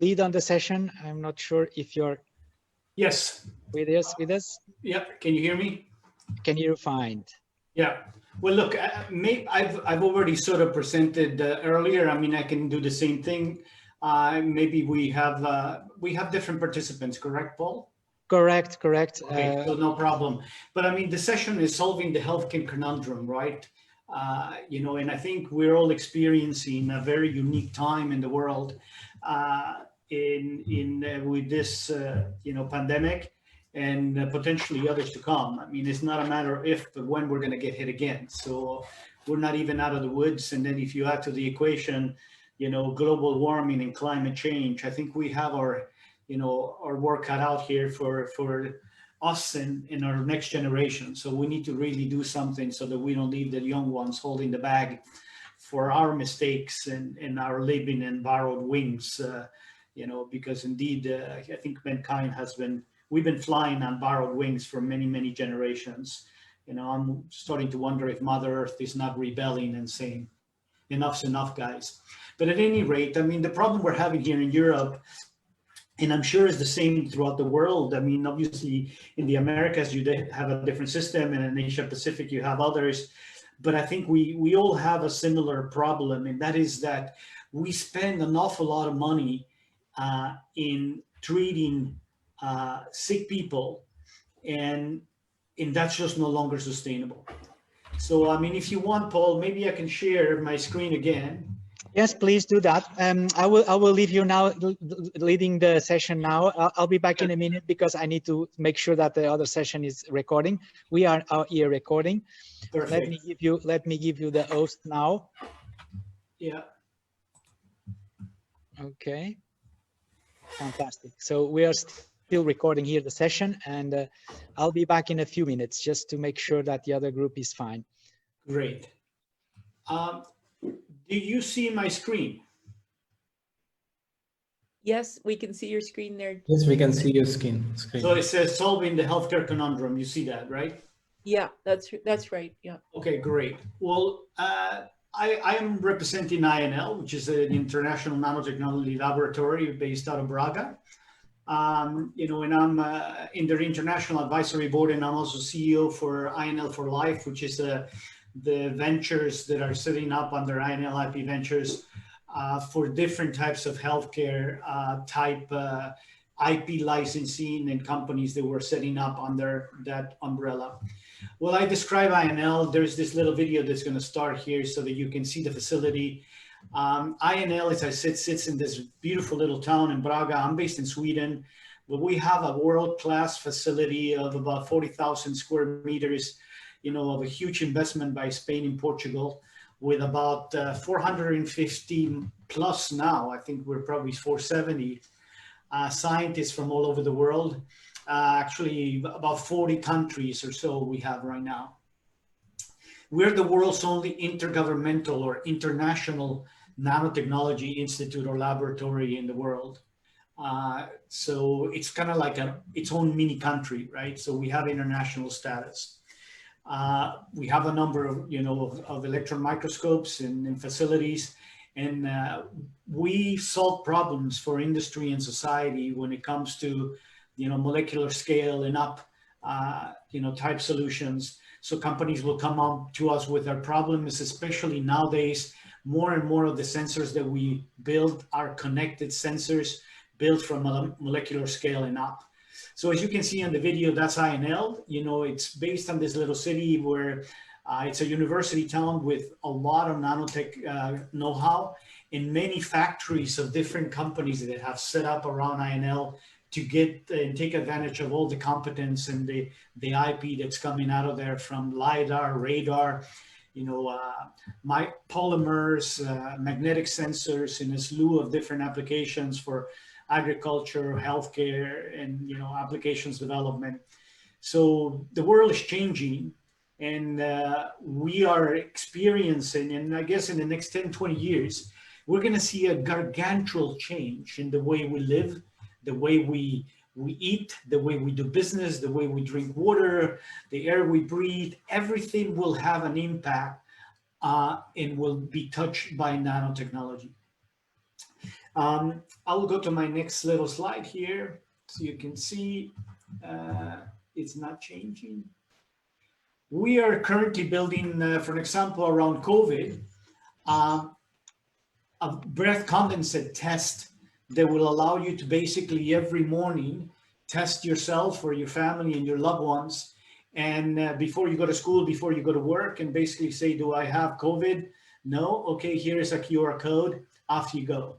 lead on the session. I'm not sure if you're Yes. with us. Yeah. Can you hear me? Can you find? Yeah. Well, look, I've already sort of presented earlier. I mean, I can do the same thing. Maybe we have different participants, correct, Paul? Correct. Okay, so no problem. But I mean, the session is solving the healthcare conundrum, right? And I think we're all experiencing a very unique time in the world in with this pandemic and potentially others to come. I mean, it's not a matter of if, but when we're going to get hit again. So we're not even out of the woods. And then if you add to the equation, global warming and climate change, I think we have our work cut out here for us and in our next generation. So we need to really do something so that we don't leave the young ones holding the bag for our mistakes and our living in borrowed wings. Because indeed, I think mankind we've been flying on borrowed wings for many, many generations. I'm starting to wonder if Mother Earth is not rebelling and saying, enough's enough, guys. But at any rate, I mean, the problem we're having here in Europe, and I'm sure it's the same throughout the world. I mean, obviously in the Americas, you have a different system, and in Asia Pacific, you have others. But I think we all have a similar problem, and that is that we spend an awful lot of money in treating sick people, and that's just no longer sustainable. So, I mean, if you want, Paul, maybe I can share my screen again. Yes, please do that. I will leave you now leading the session now. I'll be back in a minute because I need to make sure that the other session is recording. We are out here recording. Perfect. Let me give you the host now. Yeah. Okay. Fantastic. So we are still recording here the session, and I'll be back in a few minutes just to make sure that the other group is fine. Great. Do you see my screen? Yes, we can see your screen there. Yes, we can see your screen. So it says solving the healthcare conundrum. You see that, right? Yeah, that's right. Yeah. Okay, great. Well, I am representing INL, which is an international nanotechnology laboratory based out of Braga. And I'm in their international advisory board, and I'm also CEO for INL for Life, which is the ventures that are setting up under INL IP Ventures for different types of healthcare type IP licensing and companies that we're setting up under that umbrella. Well, I describe INL. There's this little video that's going to start here so that you can see the facility. INL, as I said, sits in this beautiful little town in Braga. I'm based in Sweden, but we have a world-class facility of about 40,000 square meters, of a huge investment by Spain and Portugal, with about 450 plus now. I think we're probably 470 scientists from all over the world. Actually, about 40 countries or so we have right now. We're the world's only intergovernmental or international nanotechnology institute or laboratory in the world. So it's kind of like its own mini country, right? So we have international status. We have a number of electron microscopes and facilities, and we solve problems for industry and society when it comes to molecular scale and up type solutions. So companies will come up to us with their problems, especially nowadays. More and more of the sensors that we build are connected sensors built from molecular scale and up. So as you can see in the video, that's INL. It's based on this little city where it's a university town with a lot of nanotech know-how and many factories of different companies that have set up around INL to get and take advantage of all the competence and the IP that's coming out of there, from LiDAR, radar, my polymers, magnetic sensors, and a slew of different applications for agriculture, healthcare, and applications development. So the world is changing, and we are experiencing, and I guess in the next 10, 20 years, we're going to see a gargantuan change in the way we live, the way we eat, the way we do business, the way we drink water, the air we breathe. Everything will have an impact and will be touched by nanotechnology. I will go to my next little slide here so you can see it's not changing. We are currently building, for an example, around COVID, a breath condensate test that will allow you to basically every morning test yourself or your family and your loved ones. And before you go to school, before you go to work, and basically say, do I have COVID? No. Okay, here is a QR code. Off you go.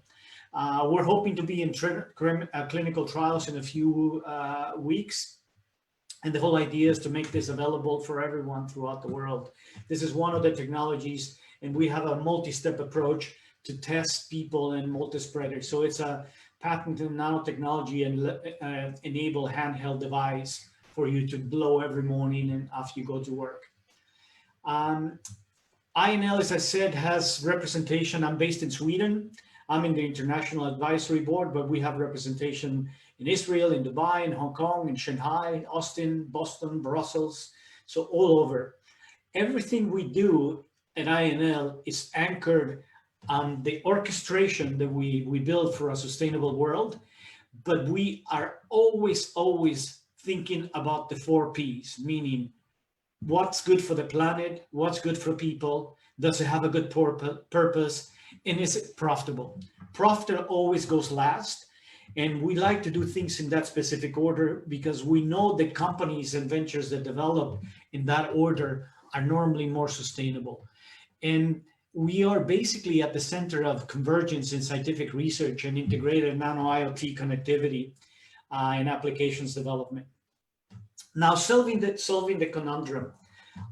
We're hoping to be in clinical trials in a few weeks. And the whole idea is to make this available for everyone throughout the world. This is one of the technologies, and we have a multi-step approach to test people and multi-spreaders. So it's a patented nanotechnology and enable handheld device for you to blow every morning and after you go to work. INL, as I said, has representation. I'm based in Sweden. I'm in the International Advisory Board, but we have representation in Israel, in Dubai, in Hong Kong, in Shanghai, Austin, Boston, Brussels, so all over. Everything we do at INL is anchored on the orchestration that we build for a sustainable world, but we are always thinking about the 4 Ps, meaning what's good for the planet, what's good for people, does it have a good purpose, and is it profitable? Profit always goes last, and we like to do things in that specific order because we know that companies and ventures that develop in that order are normally more sustainable. And we are basically at the center of convergence in scientific research and integrated nano IoT connectivity and applications development. Now, solving the conundrum.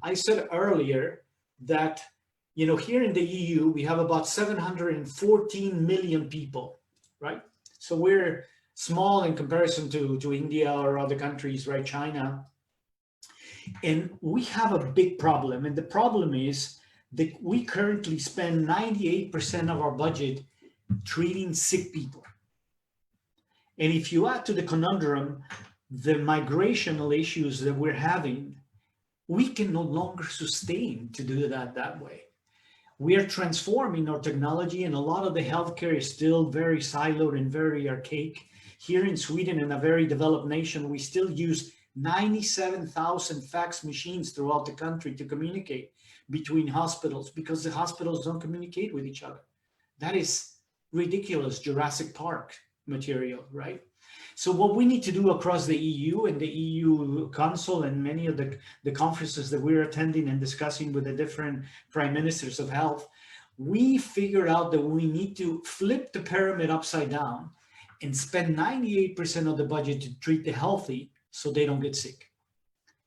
I said earlier that, you know, here in the EU, we have about 714 million people, right? So we're small in comparison to India or other countries, right? China. And we have a big problem. And the problem is that we currently spend 98% of our budget treating sick people. And if you add to the conundrum the migrational issues that we're having, we can no longer sustain to do that way. We are transforming our technology, and a lot of the healthcare is still very siloed and very archaic. Here in Sweden, in a very developed nation, we still use 97,000 fax machines throughout the country to communicate between hospitals because the hospitals don't communicate with each other. That is ridiculous Jurassic Park material, right? So what we need to do across the EU and the EU Council and many of the conferences that we're attending and discussing with the different prime ministers of health, we figured out that we need to flip the pyramid upside down and spend 98% of the budget to treat the healthy so they don't get sick.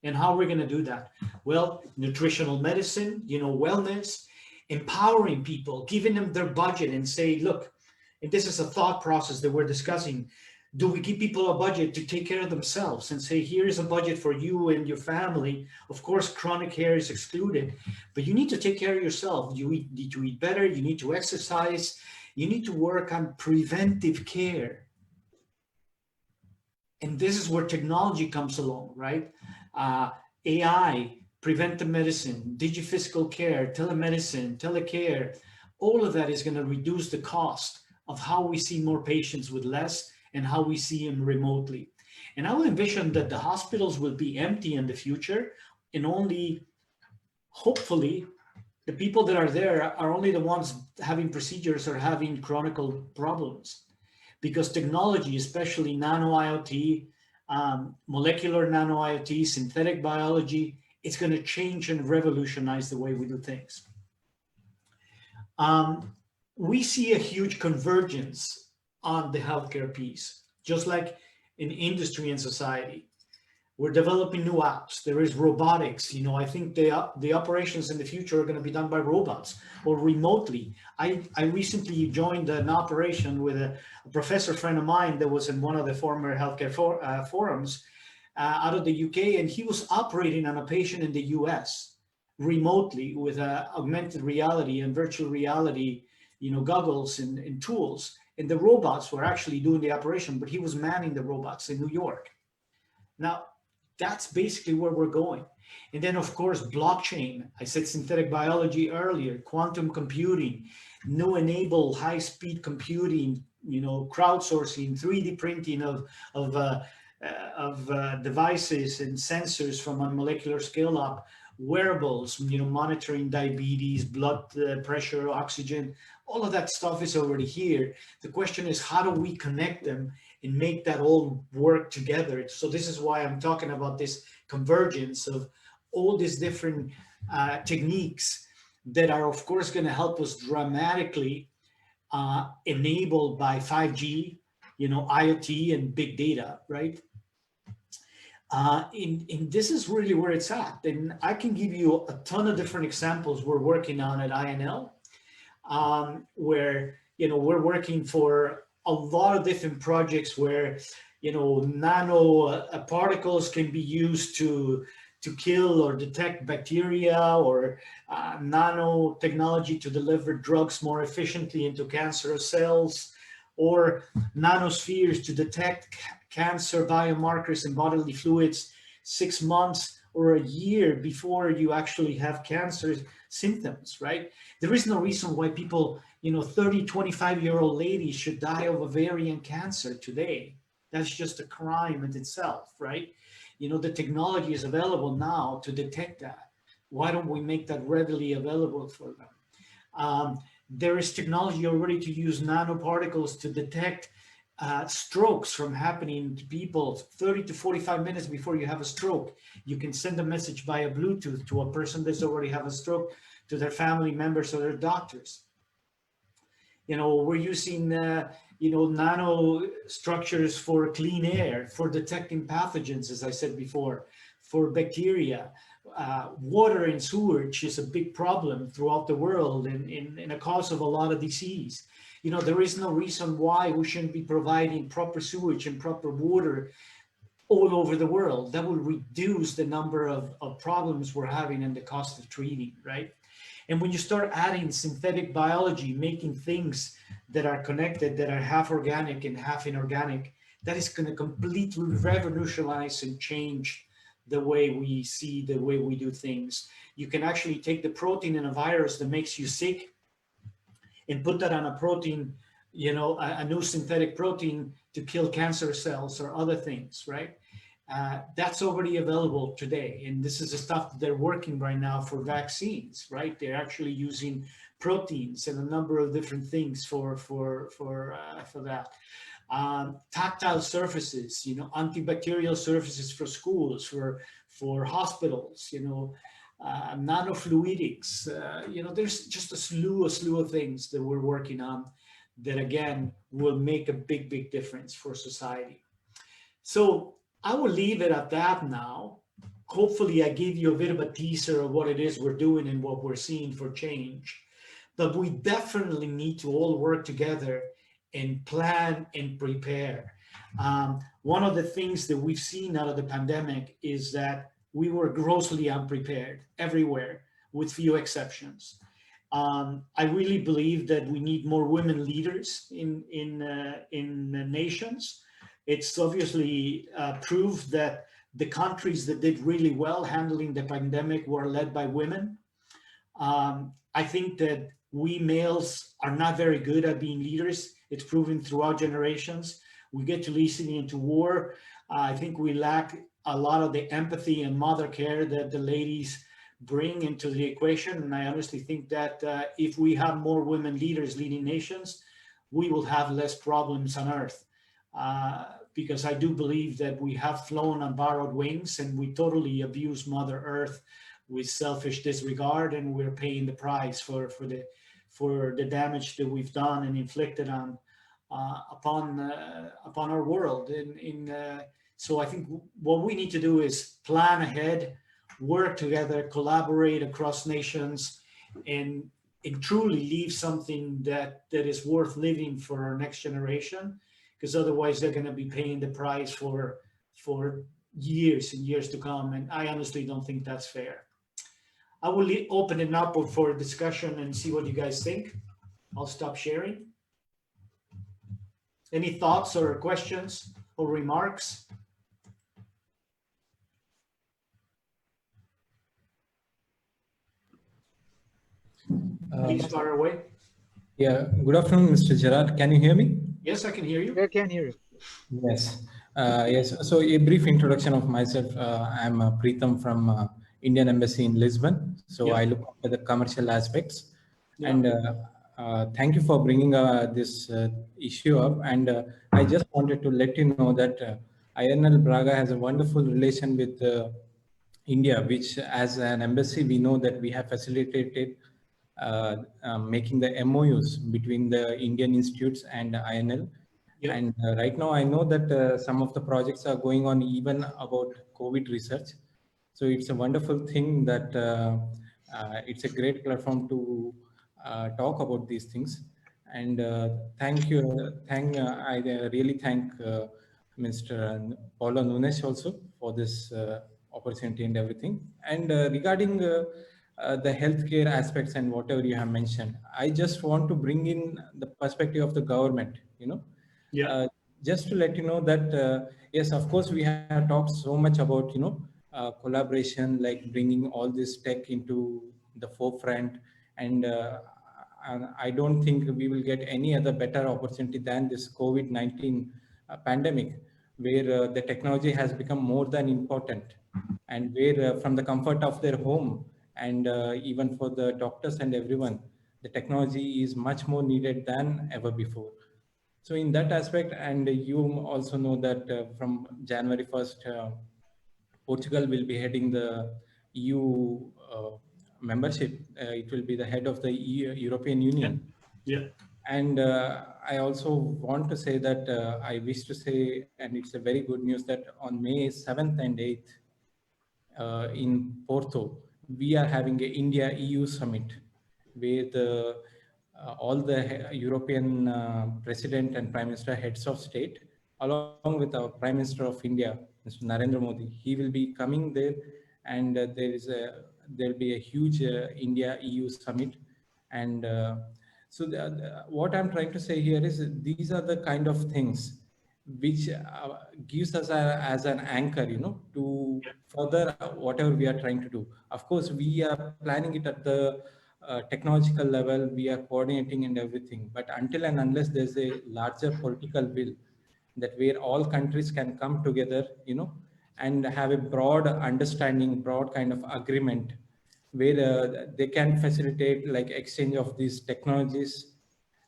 And how are we going to do that? Well, nutritional medicine, you know, wellness, empowering people, giving them their budget and say, look, and this is a thought process that we're discussing. Do we give people a budget to take care of themselves and say, here's a budget for you and your family? Of course, chronic care is excluded, but you need to take care of yourself. You need to eat better. You need to exercise. You need to work on preventive care. And this is where technology comes along, right? AI, preventive medicine, digiphysical care, telemedicine, telecare, all of that is going to reduce the cost of how we see more patients with less and how we see them remotely. And I would envision that the hospitals will be empty in the future, and only, hopefully, the people that are there are only the ones having procedures or having chronic problems. Because technology, especially nano IoT, molecular nano IoT, synthetic biology, it's going to change and revolutionize the way we do things. We see a huge convergence on the healthcare piece, just like in industry and society. We're developing new apps. There is robotics. You know, I think the operations in the future are going to be done by robots or remotely. I recently joined an operation with a professor friend of mine that was in one of the former healthcare forums out of the UK, and he was operating on a patient in the US remotely with augmented reality and virtual reality, you know, goggles and tools. And the robots were actually doing the operation, but he was manning the robots in New York. Now, that's basically where we're going. And then, of course, blockchain. I said synthetic biology earlier, quantum computing, new enable high-speed computing crowdsourcing, 3D printing of devices and sensors from a molecular scale up, wearables, monitoring diabetes, blood pressure, oxygen, all of that stuff is already here. The question is, how do we connect them and make that all work together? So this is why I'm talking about this convergence of all these different techniques that are, of course, going to help us dramatically, enabled by 5G, IoT and big data, right? And this is really where it's at. And I can give you a ton of different examples we're working on at INL, where, we're working for a lot of different projects where, nano particles can be used to kill or detect bacteria, or nanotechnology to deliver drugs more efficiently into cancerous cells, or nanospheres to detect cancer biomarkers in bodily fluids 6 months or a year before you actually have cancer symptoms, right? There is no reason why people, 30, 25-year-old ladies should die of ovarian cancer today. That's just a crime in itself, right? The technology is available now to detect that. Why don't we make that readily available for them? There is technology already to use nanoparticles to detect strokes from happening to people 30 to 45 minutes before you have a stroke. You can send a message via Bluetooth to a person that's already have a stroke, to their family members or their doctors. We're using nano structures for clean air, for detecting pathogens, as I said before, for bacteria. Water and sewage is a big problem throughout the world and a cause of a lot of disease. There is no reason why we shouldn't be providing proper sewage and proper water all over the world. That will reduce the number of problems we're having and the cost of treating, right? And when you start adding synthetic biology, making things that are connected, that are half organic and half inorganic, that is going to completely revolutionize and change the way we see, the way we do things. You can actually take the protein in a virus that makes you sick and put that on a protein, a new synthetic protein to kill cancer cells or other things, right? That's already available today. And this is the stuff that they're working right now for vaccines, right? They're actually using proteins and a number of different things for that. Tactile surfaces, antibacterial surfaces for schools, for hospitals, nanofluidics, there's just a slew of things that we're working on that, again, will make a big, big difference for society. So I will leave it at that now. Hopefully I gave you a bit of a teaser of what it is we're doing and what we're seeing for change. But we definitely need to all work together and plan and prepare. One of the things that we've seen out of the pandemic is that we were grossly unprepared everywhere, with few exceptions. I really believe that we need more women leaders in nations. It's obviously proved that the countries that did really well handling the pandemic were led by women. I think that we males are not very good at being leaders. It's proven throughout generations. We get to listening into war. I think we lack a lot of the empathy and mother care that the ladies bring into the equation. And I honestly think that if we have more women leaders leading nations, we will have less problems on earth. Because I do believe that we have flown on borrowed wings and we totally abuse Mother Earth with selfish disregard, and we're paying the price for the damage that we've done and inflicted on upon our world. So I think what we need to do is plan ahead, work together, collaborate across nations, and truly leave something that is worth living for our next generation. Because otherwise they're going to be paying the price for years and years to come. And I honestly don't think that's fair. I will open it up for discussion and see what you guys think. I'll stop sharing. Any thoughts or questions or remarks? Please fire away. Yeah, good afternoon, Mr. Gerard. Can you hear me? Yes, I can hear you. I can hear you. Yes. Yes. So a brief introduction of myself. I'm Preetham from Indian Embassy in Lisbon. So Yeah. I look after the commercial aspects. Yeah. And thank you for bringing this issue up. And I just wanted to let you know that INL Braga has a wonderful relation with India, which as an embassy, we know that we have facilitated making the MOUs between the Indian institutes and INL. Yeah. And right now, I know that some of the projects are going on even about COVID research. So it's a wonderful thing that it's a great platform to talk about these things. And thank you. I really thank Mr. Paulo Nunes also for this opportunity and everything. And regarding the healthcare aspects and whatever you have mentioned, I just want to bring in the perspective of the government, Yeah. just to let you know that yes, of course, we have talked so much about collaboration, like bringing all this tech into the forefront, and I don't think we will get any other better opportunity than this COVID-19 pandemic, where the technology has become more than important, and where from the comfort of their home, and even for the doctors and everyone, the technology is much more needed than ever before. So in that aspect, and you also know that from January 1st, Portugal will be heading the EU membership. It will be the head of the European Yeah. Union. Yeah. And I also want to say that I wish to say, and it's a very good news, that on May 7th and 8th in Porto, we are having a India EU summit where all the European president and prime minister heads of state, along with our prime minister of India, Mr. Narendra Modi, he will be coming there, and there'll be a huge India EU summit. And so what I'm trying to say here is these are the kind of things which gives us as an anchor, to further whatever we are trying to do. Of course, we are planning it at the technological level, we are coordinating and everything. But until and unless there's a larger political will, that where all countries can come together, and have a broad understanding, broad kind of agreement, where they can facilitate like exchange of these technologies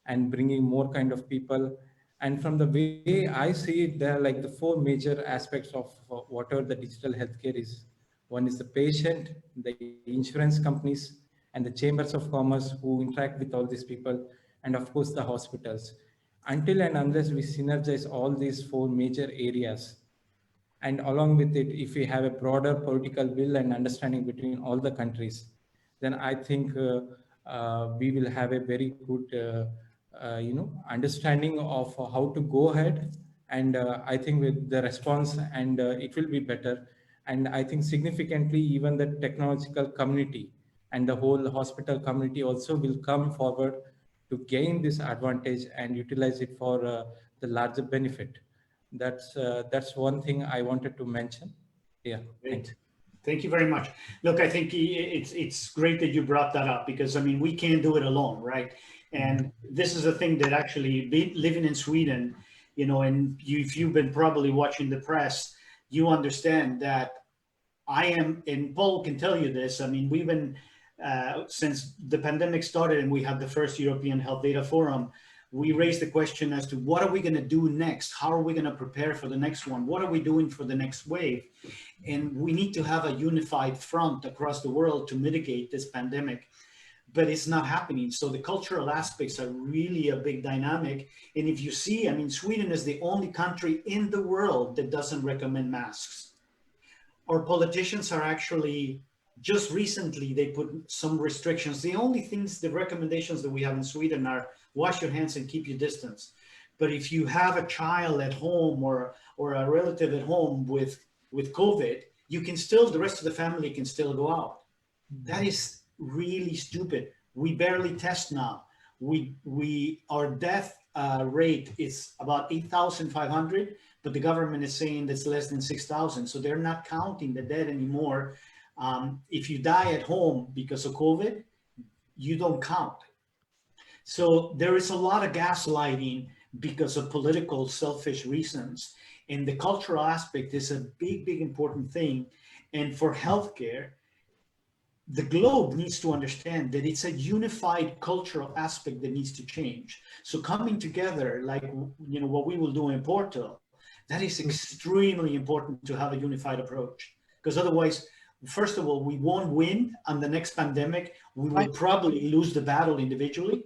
and bringing more kind of people. And from the way I see it, there are like the four major aspects of whatever the digital healthcare is. One is the patient, the insurance companies, and the chambers of commerce who interact with all these people, and of course the hospitals. Until and unless we synergize all these four major areas, and along with it, if we have a broader political will and understanding between all the countries, then I think we will have a very good understanding of how to go ahead. And I think with the response, and it will be better. And I think significantly even the technological community and the whole hospital community also will come forward to gain this advantage and utilize it for the larger benefit. That's one thing I wanted to mention. Yeah, thanks. Great. Thank you very much. Look, I think it's great that you brought that up, because I mean we can't do it alone, right? And this is a thing that actually living in Sweden, and if you've been probably watching the press, you understand that I am, and Paul can tell you this. I mean, we've been since the pandemic started and we had the first European Health Data Forum, we raised the question as to what are we going to do next? How are we going to prepare for the next one? What are we doing for the next wave? And we need to have a unified front across the world to mitigate this pandemic, but it's not happening. So the cultural aspects are really a big dynamic. And if you see, I mean, Sweden is the only country in the world that doesn't recommend masks. Our politicians are actually, just recently, they put some restrictions. The only things, the recommendations that we have in Sweden are wash your hands and keep your distance. But if you have a child at home or a relative at home with COVID, you can still, the rest of the family can still go out. That is really stupid. We barely test now. Our death rate is about 8,500, but the government is saying that's less than 6,000. So they're not counting the dead anymore. If you die at home because of COVID, you don't count. So there is a lot of gaslighting because of political selfish reasons. And the cultural aspect is a big, big important thing. And for healthcare, the globe needs to understand that it's a unified cultural aspect that needs to change. So coming together, like, you know, what we will do in Porto, that is extremely important to have a unified approach. Because otherwise, first of all, we won't win on the next pandemic. We will probably lose the battle individually,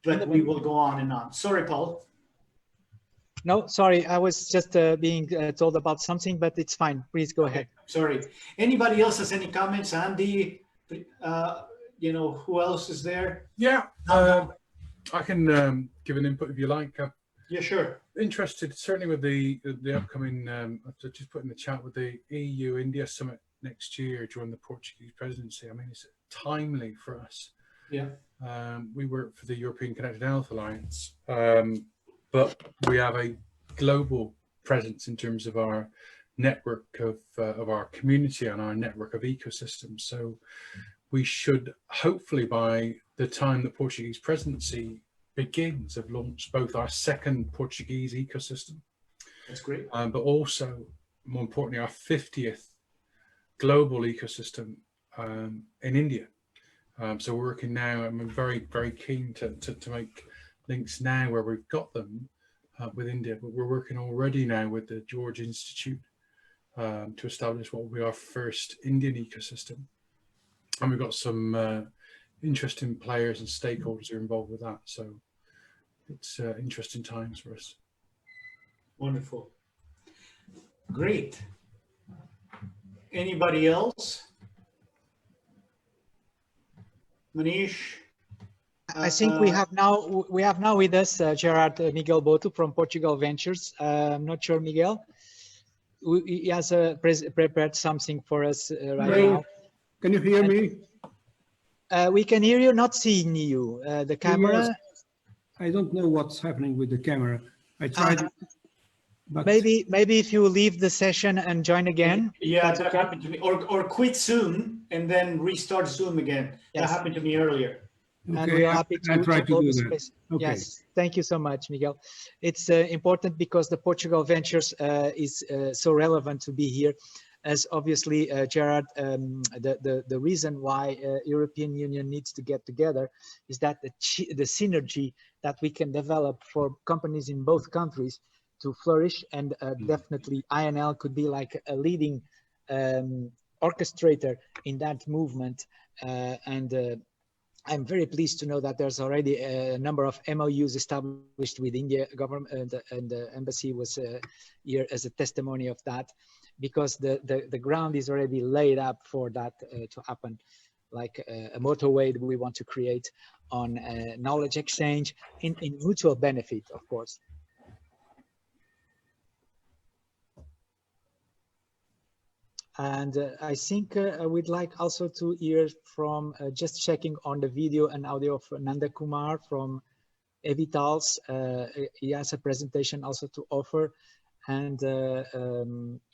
but we will go on and on. Sorry, Paul. No, sorry, I was just being told about something, but it's fine. Please go ahead. Sorry. Anybody else has any comments? Andy, you know, who else is there? Yeah, I can give an input if you like. Yeah, sure. Interested, certainly with the upcoming, I've just put in the chat with the EU-India summit next year during the Portuguese presidency. I mean, it's timely for us. Yeah. We work for the European Connected Health Alliance, but we have a global presence in terms of our network of our community and our network of ecosystems. So we should hopefully, by the time the Portuguese presidency begins, have launched both our second Portuguese ecosystem. That's great. But also, more importantly, our 50th global ecosystem in India. So we're working now, and we're very, very keen to make links now where we've got them with India, but we're working already now with the George Institute to establish what will be our first Indian ecosystem. And we've got some interesting players and stakeholders who are involved with that. So it's interesting times for us. Wonderful. Great. Anybody else? Manish? I think we have now with us Gerard Miguel Botto from Portugal Ventures. I'm not sure, Miguel. He has prepared something for us right now. Can you hear me? We can hear you, not seeing you. The camera. Yes. I don't know what's happening with the camera. I tried. But maybe if you leave the session and join again. Yeah, that happened to me. Or quit Zoom and then restart Zoom again. Yes. That happened to me earlier. And okay, we are happy I try to hold do the that. space. Okay. Yes, thank you so much, Miguel. It's important because the Portugal Ventures is so relevant to be here, as obviously, Gerard, the reason why European Union needs to get together is that the synergy that we can develop for companies in both countries to flourish, and definitely INL could be like a leading orchestrator in that movement. I'm very pleased to know that there's already a number of MOUs established with India government, and the embassy was here as a testimony of that, because the ground is already laid up for that to happen, like a motorway that we want to create on knowledge exchange in mutual benefit, of course. And I think we'd like also to hear from, just checking on the video and audio of Nanda Kumar from Evitalz. He has a presentation also to offer. And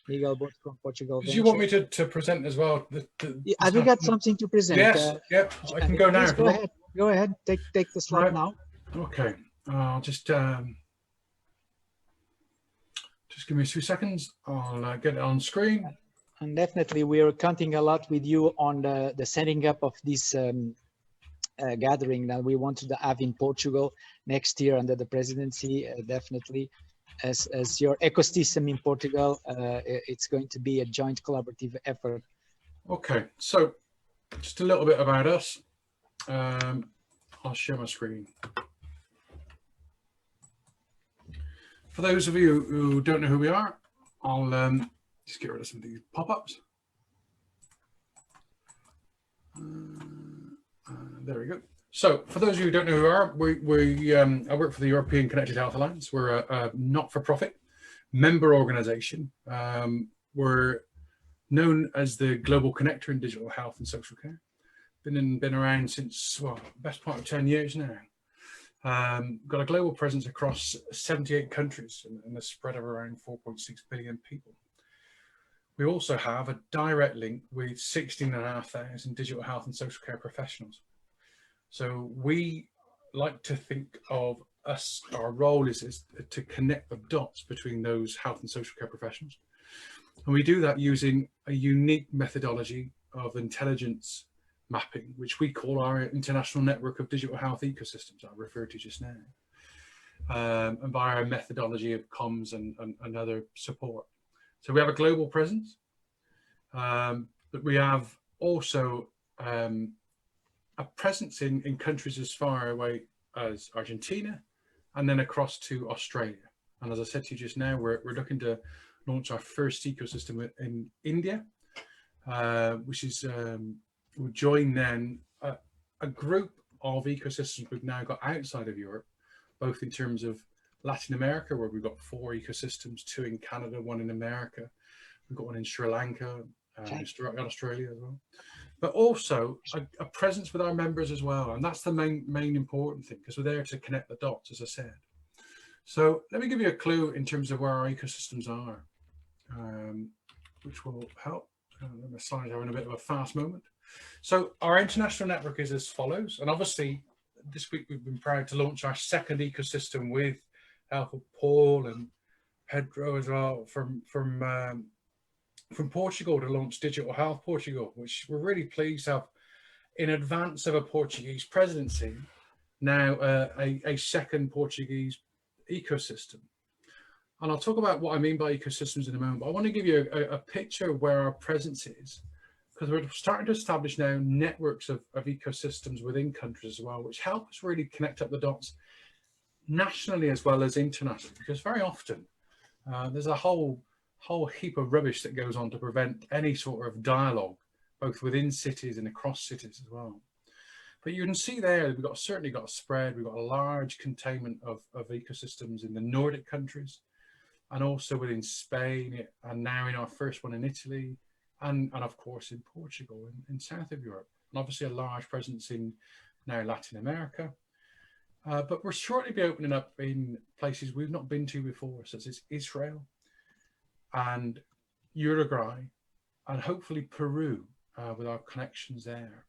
Miguel Botto from Portugal Ventures. Do you want me to present as well? Have you got something to present? Yes, yep, I can go now. Go ahead, take the slide Right. now. Okay, I'll just give me a few seconds. I'll get it on screen. And definitely, we are counting a lot with you on the setting up of this gathering that we want to have in Portugal next year under the presidency. Definitely, as your ecosystem in Portugal, it's going to be a joint collaborative effort. Okay, so just a little bit about us. I'll share my screen. For those of you who don't know who we are, I'll just get rid of some of these pop-ups. There we go. So for those of you who don't know who we are, I work for the European Connected Health Alliance. We're a not-for-profit member organization. We're known as the global connector in digital health and social care. Been around since, well, best part of 10 years now. Got a global presence across 78 countries and a spread of around 4.6 billion people. We also have a direct link with 16,500 digital health and social care professionals. So we like to think of our role is to connect the dots between those health and social care professionals. And we do that using a unique methodology of intelligence mapping, which we call our International Network of Digital Health Ecosystems, I referred to just now, and by our methodology of comms and other support. So we have a global presence, but we have also a presence in countries as far away as Argentina, and then across to Australia. And as I said to you just now, we're looking to launch our first ecosystem in India, which is will join then a group of ecosystems we've now got outside of Europe, both in terms of Latin America, where we've got 4 ecosystems, 2 in Canada, 1 in America. We've got 1 in Sri Lanka, Australia as well, but also a presence with our members as well. And that's the main important thing, because we're there to connect the dots, as I said. So let me give you a clue in terms of where our ecosystems are, which will help. My slides are having a bit of a fast moment. So our international network is as follows, and obviously this week we've been proud to launch our second ecosystem with help of Paul and Pedro as well from Portugal, to launch Digital Health Portugal, which we're really pleased to have in advance of a Portuguese presidency, now a second Portuguese ecosystem. And I'll talk about what I mean by ecosystems in a moment, but I want to give you a picture of where our presence is, because we're starting to establish now networks of ecosystems within countries as well, which help us really connect up the dots nationally as well as internationally, because very often there's a whole heap of rubbish that goes on to prevent any sort of dialogue, both within cities and across cities as well. But you can see there, we've certainly got a spread. We've got a large containment of ecosystems in the Nordic countries, and also within Spain, and now in our first one in Italy, and of course in Portugal, in south of Europe, and obviously a large presence in now Latin America. But we'll shortly be opening up in places we've not been to before, such as Israel and Uruguay, and hopefully Peru, with our connections there.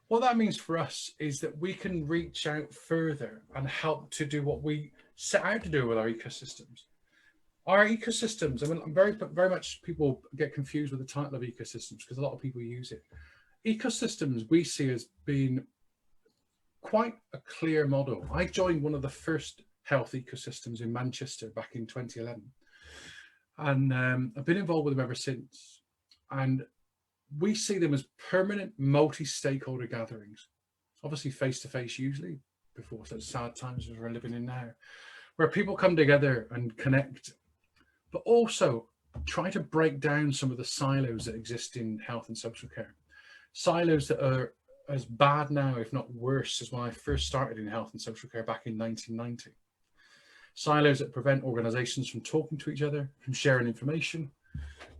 What that means for us is that we can reach out further and help to do what we set out to do with our ecosystems. Our ecosystems, I mean, very much people get confused with the title of ecosystems because a lot of people use it. Ecosystems we see as being quite a clear model. I joined one of the first health ecosystems in Manchester back in 2011. And I've been involved with them ever since. And we see them as permanent multi-stakeholder gatherings, obviously face-to-face usually, before such sad times as we're living in now, where people come together and connect, but also try to break down some of the silos that exist in health and social care. Silos that are as bad now, if not worse, as when I first started in health and social care back in 1990. Silos that prevent organizations from talking to each other, from sharing information,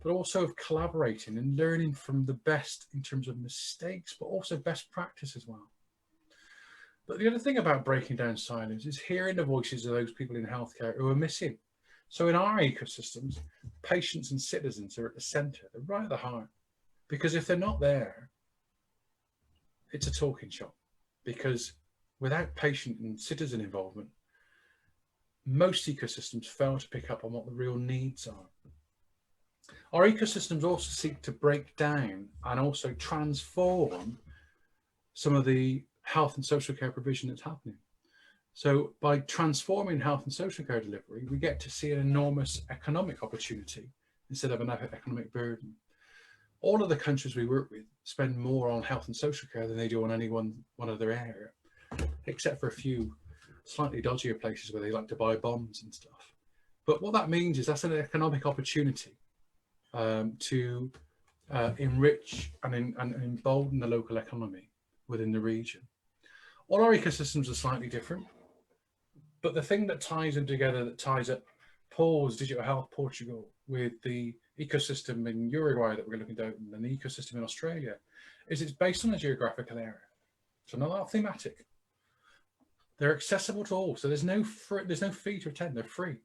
but also of collaborating and learning from the best in terms of mistakes, but also best practice as well. But the other thing about breaking down silos is hearing the voices of those people in healthcare who are missing. So in our ecosystems, patients and citizens are at the center, they're right at the heart, because if they're not there, it's a talking shop, because without patient and citizen involvement, most ecosystems fail to pick up on what the real needs are. Our ecosystems also seek to break down and also transform some of the health and social care provision that's happening. So by transforming health and social care delivery, we get to see an enormous economic opportunity instead of an economic burden. All of the countries we work with spend more on health and social care than they do on any one other area, except for a few slightly dodgier places where they like to buy bombs and stuff. But what that means is that's an economic opportunity to enrich and embolden the local economy within the region. All our ecosystems are slightly different, but the thing that ties them together, that ties up Paul's Digital Health Portugal with the ecosystem in Uruguay that we're looking to open and the ecosystem in Australia, is it's based on a geographical area. So not thematic. They're accessible to all, so there's no fee to attend. They're free,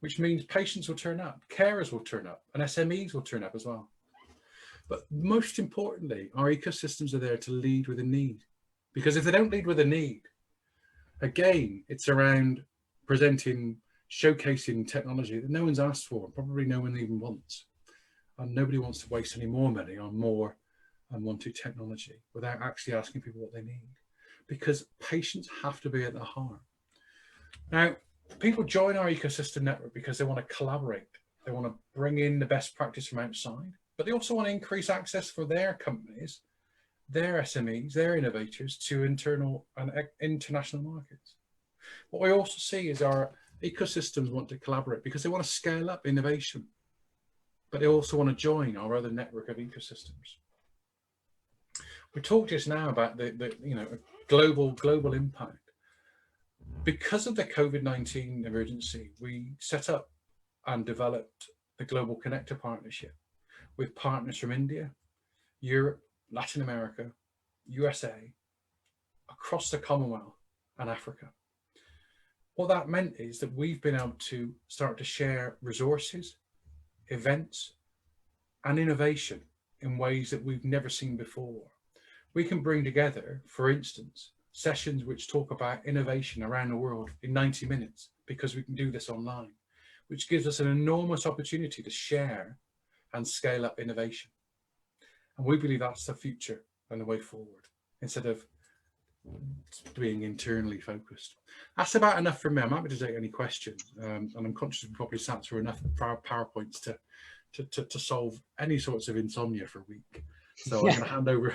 which means patients will turn up, carers will turn up, and SMEs will turn up as well. But most importantly, our ecosystems are there to lead with a need, because if they don't lead with a need, Again, it's around presenting, showcasing technology that no one's asked for, probably no one even wants. And nobody wants to waste any more money on more unwanted technology without actually asking people what they need, because patients have to be at the heart. Now, people join our ecosystem network because they want to collaborate. They want to bring in the best practice from outside, but they also want to increase access for their companies, their SMEs, their innovators to internal and international markets. What we also see is our ecosystems want to collaborate because they want to scale up innovation, but they also want to join our other network of ecosystems. We talked just now about the global impact. Because of the COVID-19 emergency, we set up and developed the Global Connector Partnership with partners from India, Europe, Latin America, USA, across the Commonwealth and Africa. What that meant is that we've been able to start to share resources, events, and innovation in ways that we've never seen before. We can bring together, for instance, sessions which talk about innovation around the world in 90 minutes because we can do this online, which gives us an enormous opportunity to share and scale up innovation. And we believe that's the future and the way forward, instead of being internally focused. That's about enough from me. I'm happy to take any questions, and I'm conscious we probably sat through enough PowerPoints to solve any sorts of insomnia for a week. So I'm going to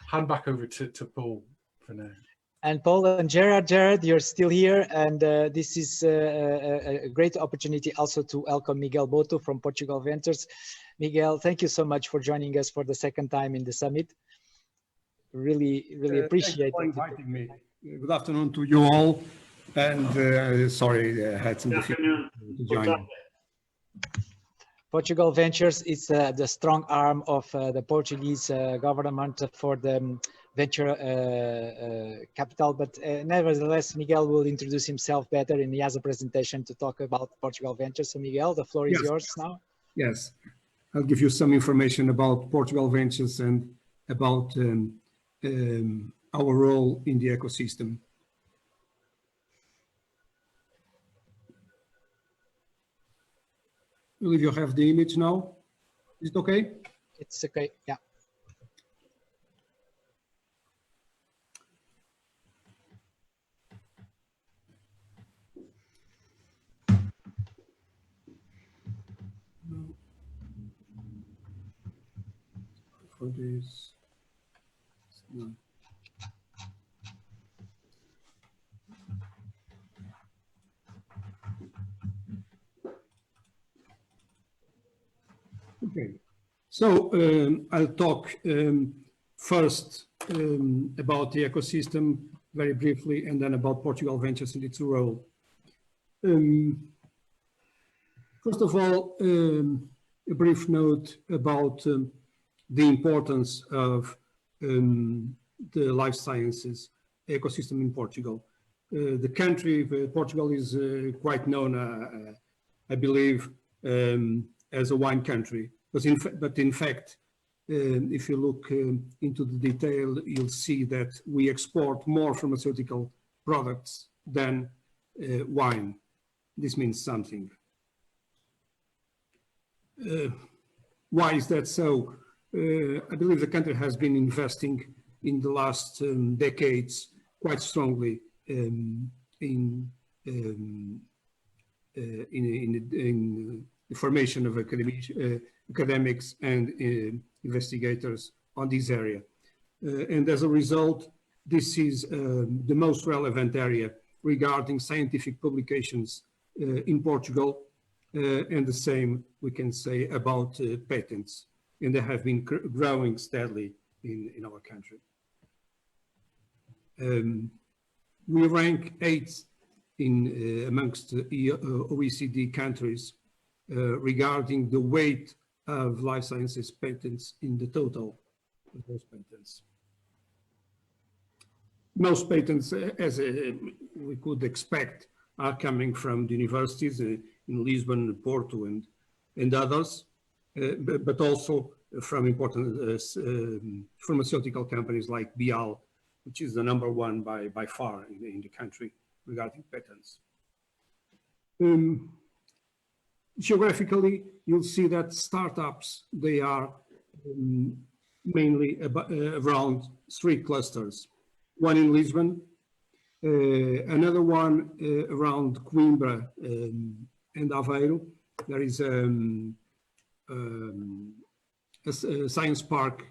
hand back over to Paul for now. And Paul and Gerard, you're still here, and this is a great opportunity also to welcome Miguel Botto from Portugal Ventures. Miguel, thank you so much for joining us for the second time in the summit. Really appreciate it. Inviting me. Good afternoon to you all, and sorry, I had some difficulty to join. Portugal Ventures is the strong arm of the Portuguese government for the venture capital, but nevertheless, Miguel will introduce himself better, and he has a presentation to talk about Portugal Ventures. So Miguel, the floor is yours now. Yes, I'll give you some information about Portugal Ventures and about our role in the ecosystem. I believe you have the image now. Is it okay? It's okay, yeah. For this. No. Okay, so I'll talk first about the ecosystem very briefly, and then about Portugal Ventures and its role. First of all, a brief note about the importance of the life sciences ecosystem in Portugal. The country, Portugal, is quite known, I believe, as a wine country. But in fact, if you look into the detail, you'll see that we export more pharmaceutical products than wine. This means something. Why is that so? I believe the country has been investing in the last decades quite strongly in the formation of academics and investigators on this area. And as a result, this is the most relevant area regarding scientific publications in Portugal, and the same we can say about patents, and they have been growing steadily in our country. We rank 8th amongst OECD countries regarding the weight of life sciences patents in the total of those patents. Most patents, as we could expect, are coming from the universities in Lisbon, Porto, and others, but also from important pharmaceutical companies like Bial, which is the #1 by far in the country, regarding patents. Geographically, you'll see that startups, they are mainly around 3 clusters. One in Lisbon, another one around Coimbra and Aveiro. There is a science park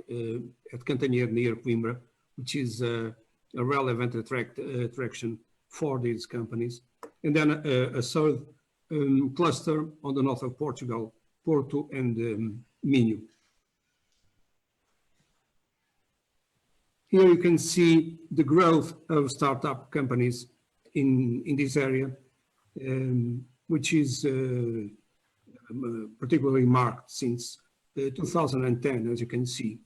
at Cantanhede near Coimbra, which is a relevant attraction for these companies. And then a third cluster on the north of Portugal, Porto and Minho. Here you can see the growth of startup companies in this area, which is particularly marked since 2010, as you can see.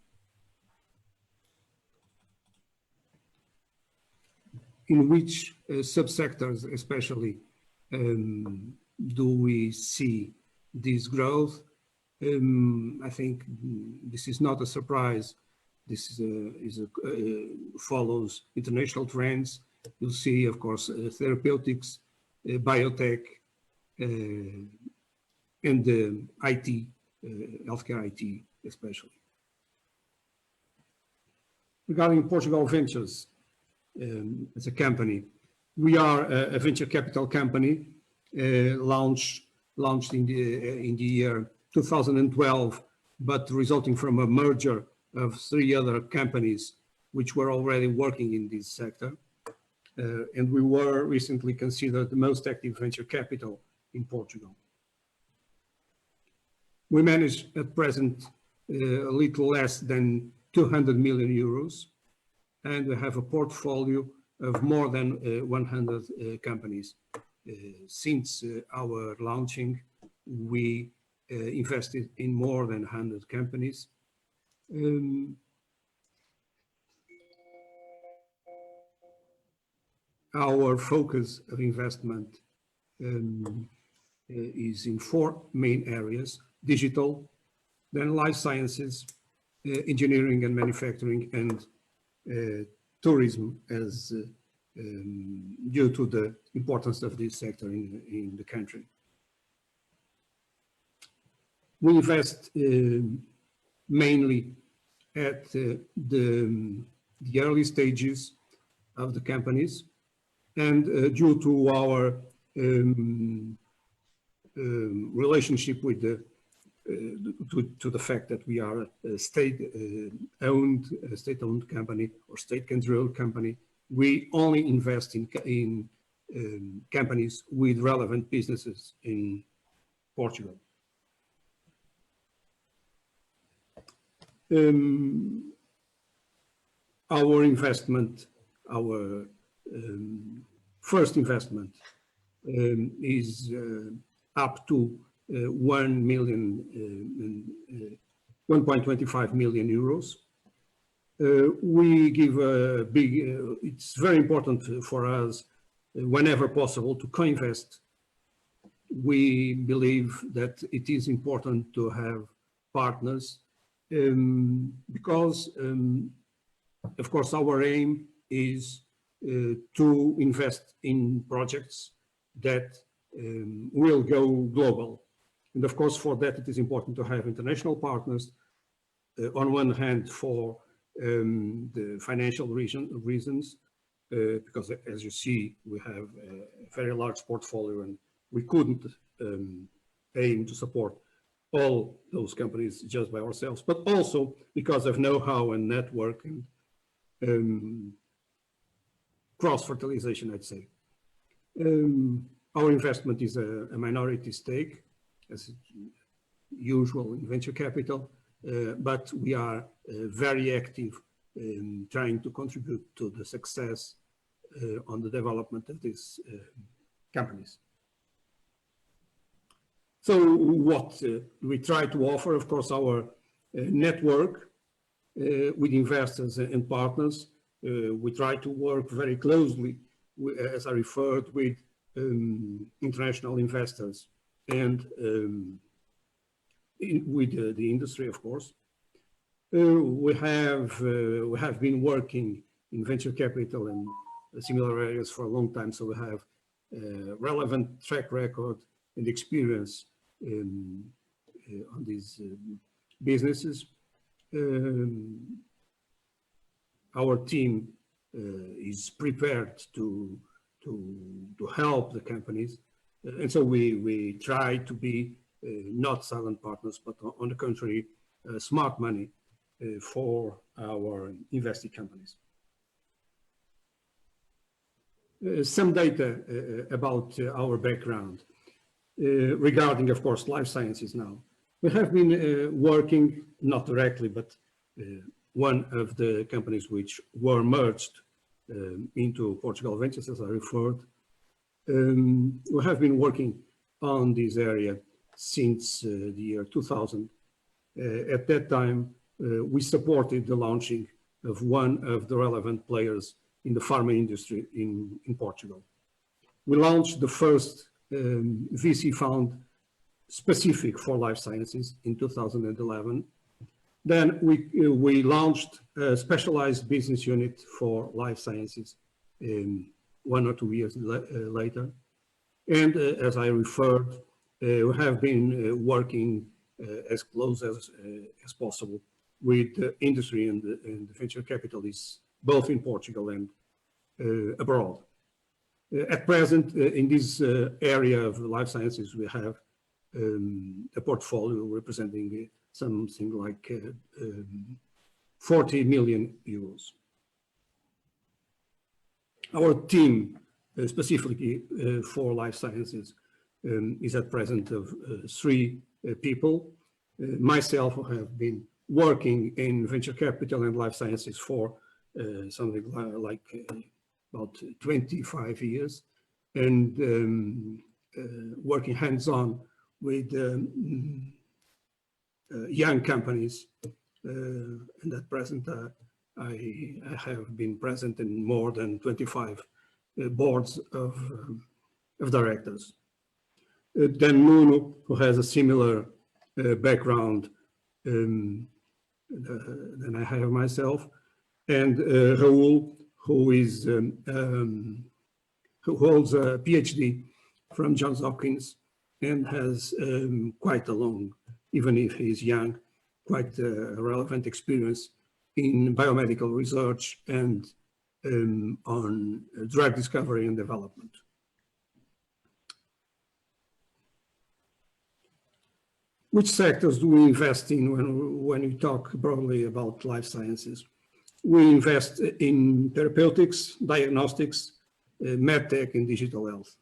In which subsectors especially do we see this growth? I think this is not a surprise. This follows international trends. You'll see, of course, therapeutics, biotech, and IT, healthcare IT especially. Regarding Portugal Ventures, as a company, we are a venture capital company launched in the year 2012, but resulting from a merger of 3 other companies which were already working in this sector. And we were recently considered the most active venture capital in Portugal. We manage at present a little less than 200 million euros, and we have a portfolio of more than 100 companies. Since our launching, we invested in more than 100 companies. Our focus of investment is in 4 main areas: digital, then life sciences, engineering and manufacturing, and tourism, as due to the importance of this sector in the country. We invest mainly at the early stages of the companies, and due to our relationship with to the fact that we are a state-owned company or state-controlled company, we only invest in companies with relevant businesses in Portugal. Our investment, our first investment is up to 1.25 million euros. We give a big, it's very important for us whenever possible to co-invest. We believe that it is important to have partners because, of course, our aim is to invest in projects that will go global. And of course, for that, it is important to have international partners, on one hand, for the financial reasons, because as you see, we have a very large portfolio and we couldn't aim to support all those companies just by ourselves, but also because of know-how and network and cross-fertilization, I'd say. Our investment is a minority stake, as usual in venture capital, but we are very active in trying to contribute to the success on the development of these companies. So what we try to offer, of course, our network with investors and partners. We try to work very closely, as I referred, with international investors and with the industry, of course. We have been working in venture capital and similar areas for a long time, so we have relevant track record and experience on these businesses. Our team is prepared to help the companies, and so we try to be not silent partners, but on the contrary, smart money for our invested companies. Some data about our background regarding, of course, life sciences now. We have been working, not directly, but one of the companies which were merged into Portugal Ventures, as I referred. We have been working on this area since the year 2000. At that time, we supported the launching of one of the relevant players in the pharma industry in Portugal. We launched the first VC fund specific for life sciences in 2011. Then we launched a specialized business unit for life sciences 1 or 2 years later. And as I referred, we have been working as close as possible with the industry and the venture capitalists, both in Portugal and abroad. At present, in this area of life sciences, we have a portfolio representing something like 40 million euros. Our team, specifically for life sciences, is at present of 3 people. Myself, I have been working in venture capital and life sciences for something like about 25 years, and working hands-on with young companies. And at present, I have been present in more than 25 boards of directors. Then Nuno, who has a similar background than I have myself, and Raul, who holds a PhD from Johns Hopkins and has quite a long, even if he's young, quite a relevant experience in biomedical research and on drug discovery and development. Which sectors do we invest in when we talk broadly about life sciences? We invest in therapeutics, diagnostics, medtech, and digital health.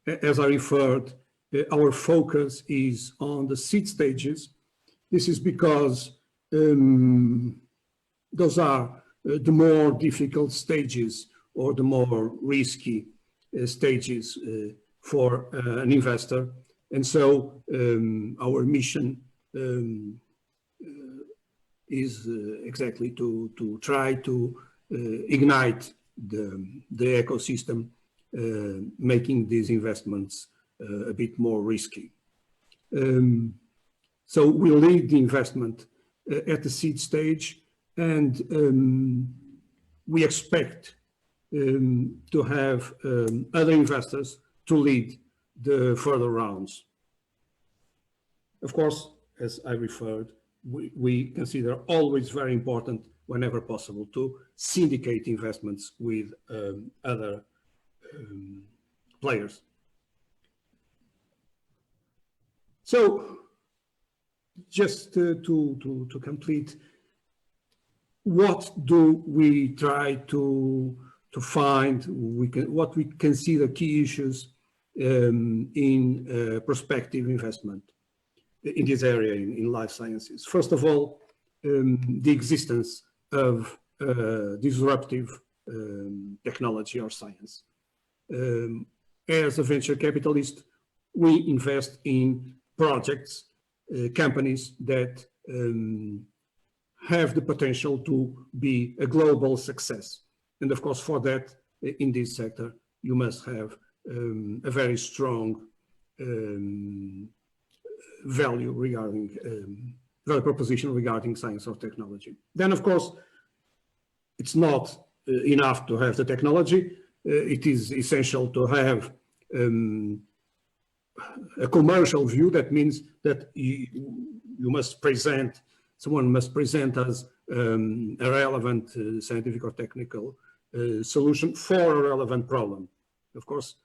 As I referred, our focus is on the seed stages. This is because those are the more difficult stages or the more risky stages for an investor. And so our mission is exactly to try to ignite the ecosystem, making these investments a bit more risky. So we lead the investment at the seed stage, and we expect to have other investors to lead the further rounds. Of course, as I referred, we consider always very important, whenever possible, to syndicate investments with other players. So, just to complete, what do we try to find? What we consider key issues in prospective investment in this area in life sciences. First of all, the existence of disruptive technology or science. As a venture capitalist, we invest in projects, companies that have the potential to be a global success. And of course, for that, in this sector, you must have a very strong value regarding value proposition regarding science or technology. Then, of course, it's not enough to have the technology. It is essential to have a commercial view. That means that you must present, someone must present us a relevant scientific or technical solution for a relevant problem. Of course,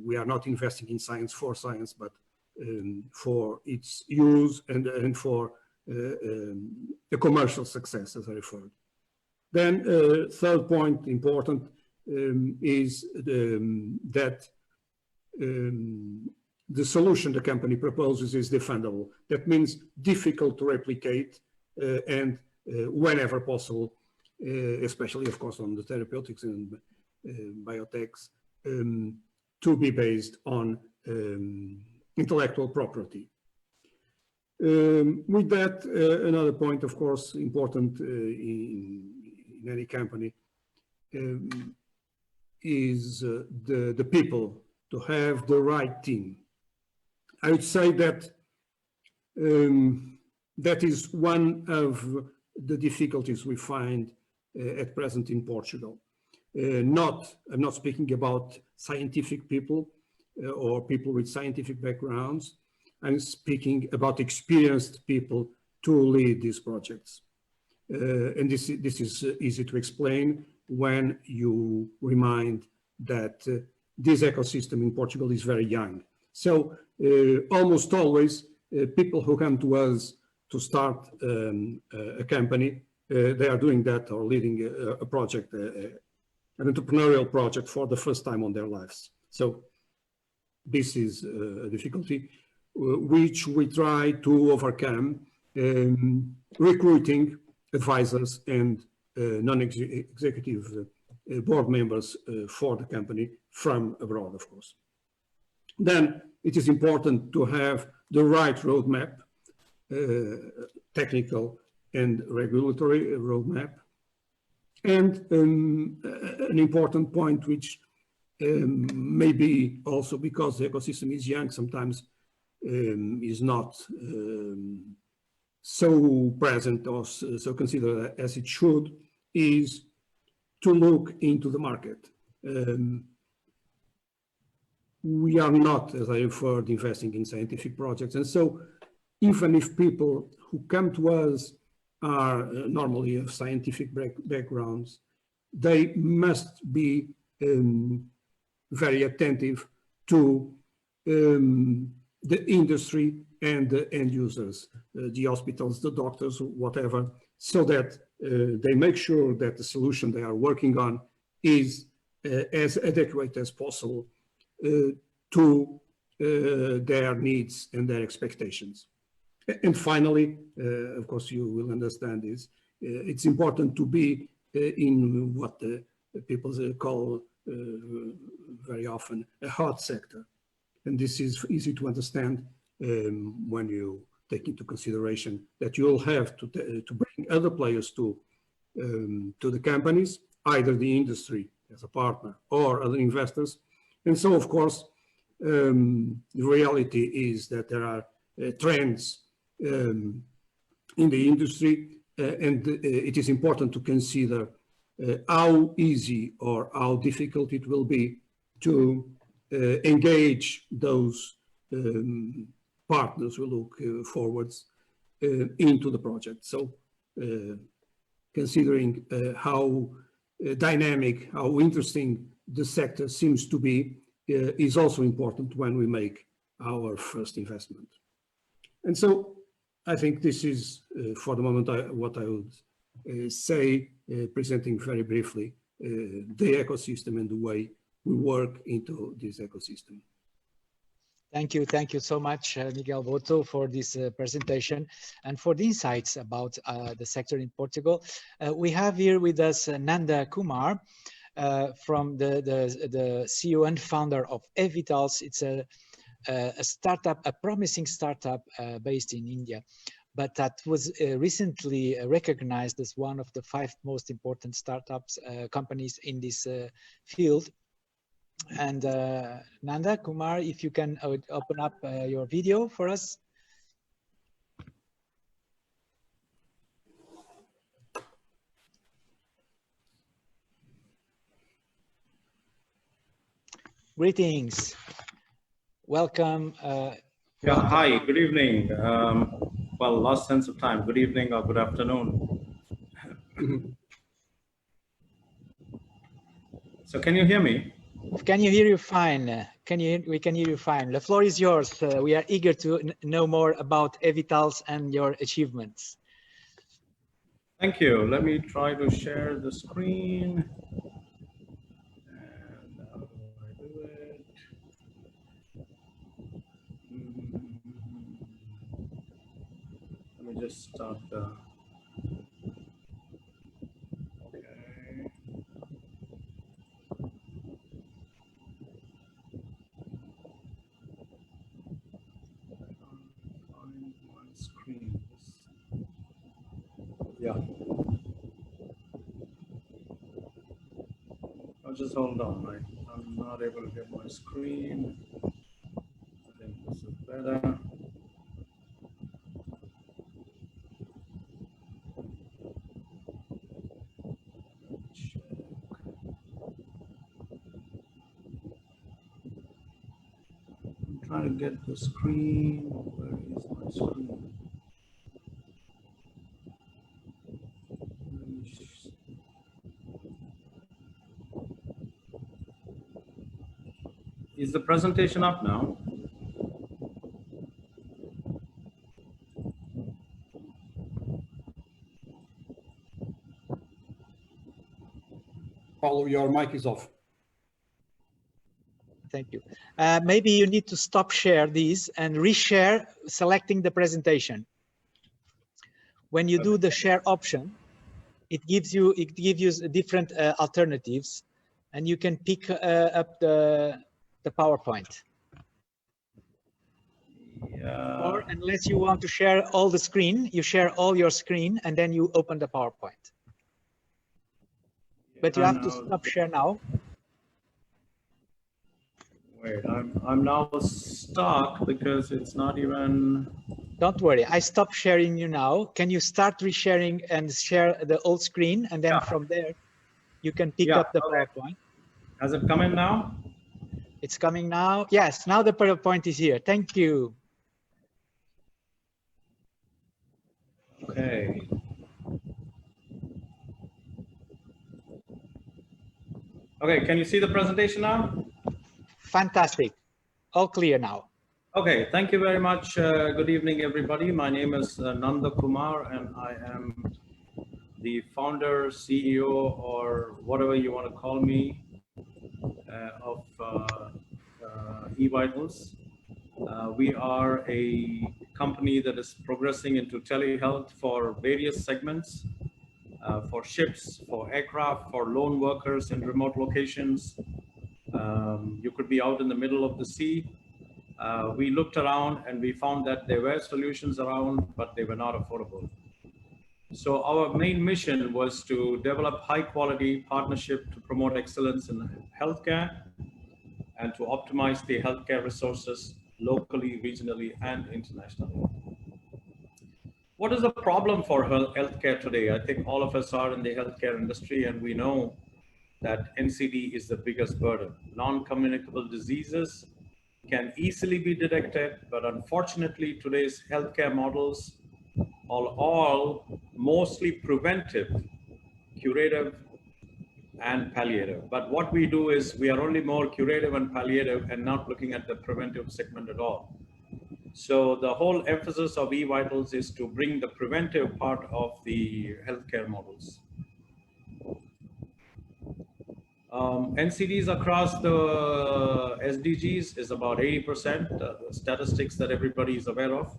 we are not investing in science for science, but for its use and for the commercial success, as I referred. Then, third point important is that the solution the company proposes is defendable. That means difficult to replicate and whenever possible, especially, of course, on the therapeutics and biotechs, to be based on intellectual property. With that, another point, of course, important in any company is the people, to have the right team. I would say that that is one of the difficulties we find at present in Portugal. I'm not speaking about scientific people or people with scientific backgrounds. I'm speaking about experienced people to lead these projects. And this is easy to explain when you remind that this ecosystem in Portugal is very young. So almost always people who come to us to start a company, they are doing that or leading a project, an entrepreneurial project for the first time on their lives. So this is a difficulty which we try to overcome, recruiting advisors and non-executive board members for the company from abroad, of course. Then it is important to have the right roadmap, technical and regulatory roadmap. And an important point, which maybe also because the ecosystem is young, sometimes is not so present or so considered as it should, is to look into the market. We are not, as I referred, investing in scientific projects. And so even if people who come to us are normally of scientific backgrounds, they must be very attentive to the industry and the end users, the hospitals, the doctors, whatever, so that they make sure that the solution they are working on is as adequate as possible to their needs and their expectations. And finally, of course, you will understand this, it's important to be in what the people call very often a hot sector. And this is easy to understand when you take into consideration that you will have to bring other players to the companies, either the industry as a partner or other investors. And so, of course, the reality is that there are trends in the industry, and it is important to consider how easy or how difficult it will be to engage those partners who look forwards into the project. So considering how dynamic, how interesting the sector seems to be, is also important when we make our first investment. And so I think this is, for the moment, what I would say, presenting very briefly the ecosystem and the way we work into this ecosystem. Thank you so much, Miguel Botto, for this presentation and for the insights about the sector in Portugal. We have here with us Nanda Kumar, from the CEO and founder of Evitalz. It's a startup, a promising startup based in India, but that was recently recognized as one of the 5 most important startups companies in this field. And Nanda Kumar, if you can open up your video for us. Greetings. Welcome. Yeah, hi, good evening. Well, lost sense of time. Good evening or good afternoon. So can you hear me? Can you hear you fine? We can hear you fine. The floor is yours. We are eager to know more about Evitalz and your achievements. Thank you. Let me try to share the screen. And how do I do it? Let me just start the. Okay. Find my screen. Yeah. I'll just hold on, right? I'm not able to get my screen. I think this is better. Check. I'm trying to get the screen. Where is my screen? Is the presentation up now? Paulo, your mic is off. Thank you. Maybe you need to stop share these and reshare, selecting the presentation. When you do the share option, it gives you different alternatives, and you can pick up the PowerPoint. Yeah. Or unless you want to share all the screen, you share all your screen and then you open the PowerPoint. But you have to stop share now. Wait, I'm now stuck because it's not even. Don't worry, I stopped sharing you now. Can you start resharing and share the old screen, and then from there you can pick up the PowerPoint. Has it come in now? It's coming now. Yes, now the PowerPoint is here. Thank you. Okay. Okay, can you see the presentation now? Fantastic. All clear now. Okay, thank you very much. Good evening, everybody. My name is Nanda Kumar, and I am the founder, CEO, or whatever you want to call me, of Evitalz. We are a company that is progressing into telehealth for various segments, for ships, for aircraft, for lone workers in remote locations. You could be out in the middle of the sea. We looked around and we found that there were solutions around, but they were not affordable. So our main mission was to develop high quality partnership to promote excellence in healthcare and to optimize the healthcare resources locally, regionally, and internationally. What is the problem for healthcare today? I think all of us are in the healthcare industry, and we know that NCD is the biggest burden. Non-communicable diseases can easily be detected, but unfortunately today's healthcare models are all mostly preventive, curative, and palliative. But what we do is we are only more curative and palliative and not looking at the preventive segment at all. So the whole emphasis of Evitalz is to bring the preventive part of the healthcare models. NCDs across the SDGs is about 80%, the statistics that everybody is aware of.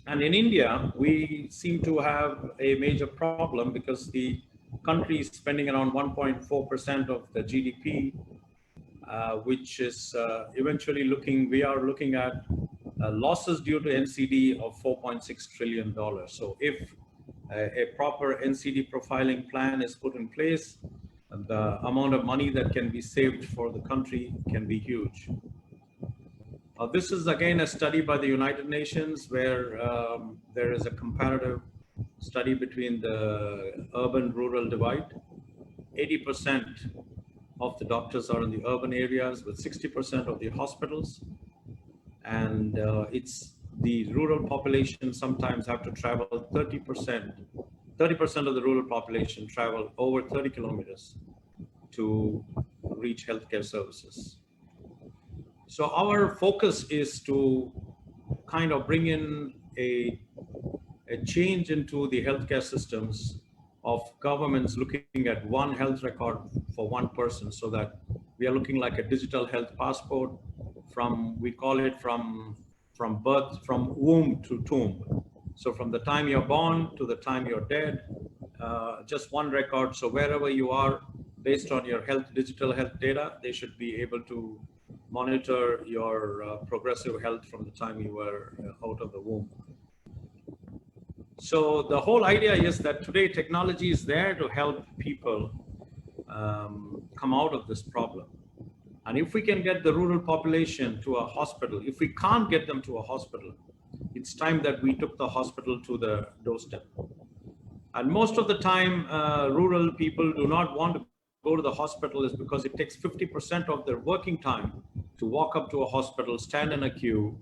And in India, we seem to have a major problem because the country is spending around 1.4% of the GDP, which is eventually we are looking at losses due to NCD of $4.6 trillion. So if a proper NCD profiling plan is put in place, the amount of money that can be saved for the country can be huge. This is again a study by the United Nations where there is a comparative study between the urban-rural divide. 80% of the doctors are in the urban areas with 60% of the hospitals. And it's the rural population sometimes have to travel 30%. 30% of the rural population travel over 30 kilometers to reach healthcare services. So our focus is to kind of bring in a change into the healthcare systems of governments looking at one health record for one person, so that we are looking like a digital health passport from, we call it from birth, from womb to tomb. So from the time you're born to the time you're dead, just one record. So wherever you are, based on your health, digital health data, they should be able to monitor your progressive health from the time you were out of the womb. So the whole idea is that today technology is there to help people come out of this problem. And if we can get the rural population to a hospital, if we can't get them to a hospital, it's time that we took the hospital to the doorstep. And most of the time, rural people do not want to go to the hospital is because it takes 50% of their working time to walk up to a hospital, stand in a queue,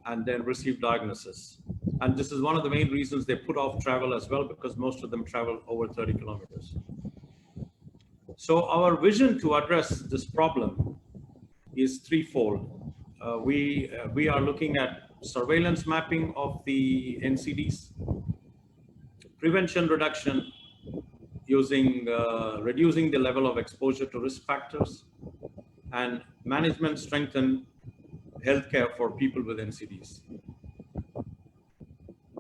and then receive diagnosis. And this is one of the main reasons they put off travel as well, because most of them travel over 30 kilometers. So our vision to address this problem is threefold. We are looking at surveillance mapping of the NCDs, prevention reduction using reducing the level of exposure to risk factors, and management strengthen healthcare for people with NCDs.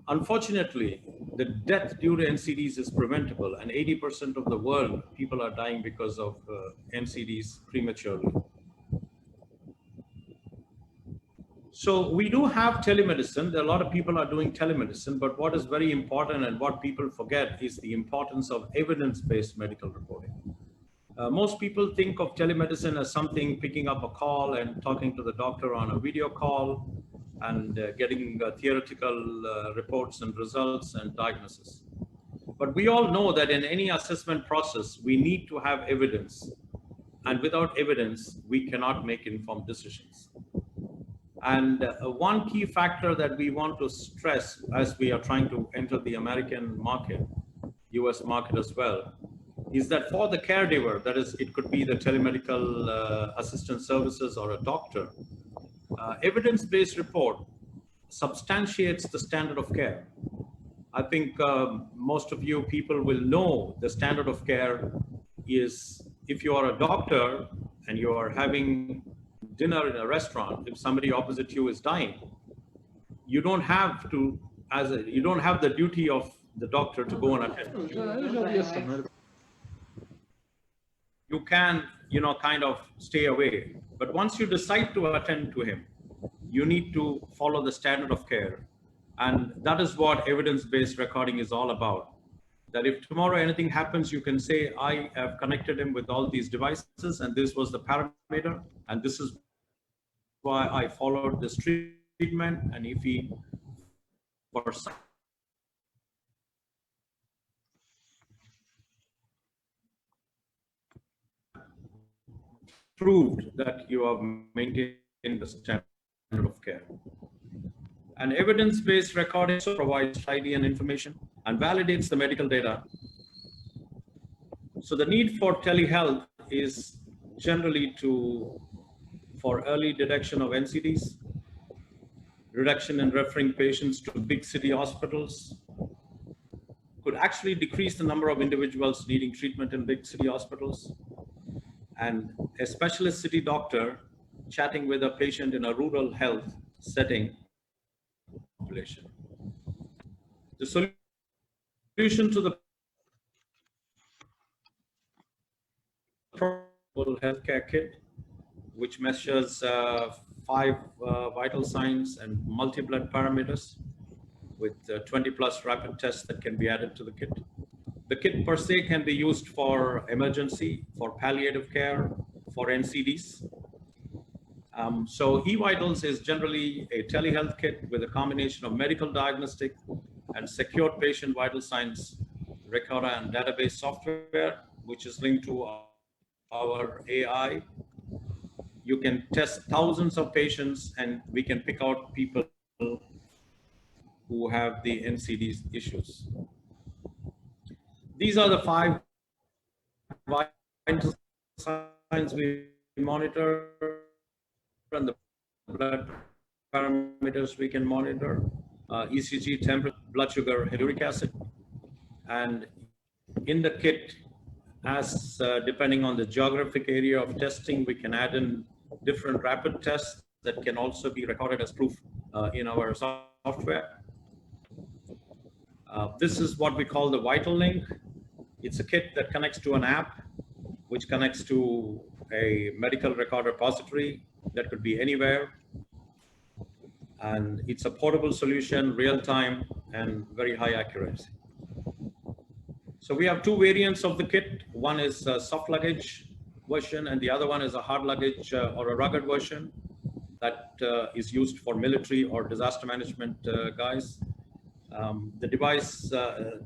Unfortunately, the death due to NCDs is preventable, and 80% of the world, people are dying because of NCDs prematurely. So we do have telemedicine. There are a lot of people are doing telemedicine, but what is very important and what people forget is the importance of evidence-based medical reporting. Most people think of telemedicine as something picking up a call and talking to the doctor on a video call and getting theoretical reports and results and diagnosis. But we all know that in any assessment process, we need to have evidence. And without evidence, we cannot make informed decisions. And one key factor that we want to stress as we are trying to enter the American market, US market as well, is that for the caregiver, that is, it could be the telemedical assistance services or a doctor, evidence-based report substantiates the standard of care. I think most of you people will know the standard of care is, if you are a doctor and you are having dinner in a restaurant, if somebody opposite you is dying, you don't have to, you don't have the duty of the doctor to go and attend. You can, kind of stay away. But once you decide to attend to him, you need to follow the standard of care. And that is what evidence-based recording is all about. That if tomorrow anything happens, you can say, I have connected him with all these devices, and this was the parameter, and this is why I followed this treatment. And if he, for some proved that you have maintained the standard of care. And evidence-based recording provides ID and information and validates the medical data. So the need for telehealth is generally for early detection of NCDs, reduction in referring patients to big city hospitals, could actually decrease the number of individuals needing treatment in big city hospitals, and a specialist city doctor chatting with a patient in a rural health setting population. The solution to the healthcare kit, which measures 5 vital signs and multi-blood parameters with 20 plus rapid tests that can be added to the kit. The kit per se can be used for emergency, for palliative care, for NCDs. So Evitalz is generally a telehealth kit with a combination of medical diagnostic and secure patient vital signs recorder and database software, which is linked to our AI, you can test thousands of patients and we can pick out people who have the NCD issues. These are the 5 vital signs we monitor and the blood parameters we can monitor, ECG, temperature, blood sugar, uric acid. And in the kit, as depending on the geographic area of testing, we can add in different rapid tests that can also be recorded as proof in our software. This is what we call the Vital Link. It's a kit that connects to an app, which connects to a medical record repository that could be anywhere. And it's a portable solution, real-time, and very high accuracy. So we have 2 variants of the kit. One is a soft luggage version, and the other one is a hard luggage or a rugged version that is used for military or disaster management guys. The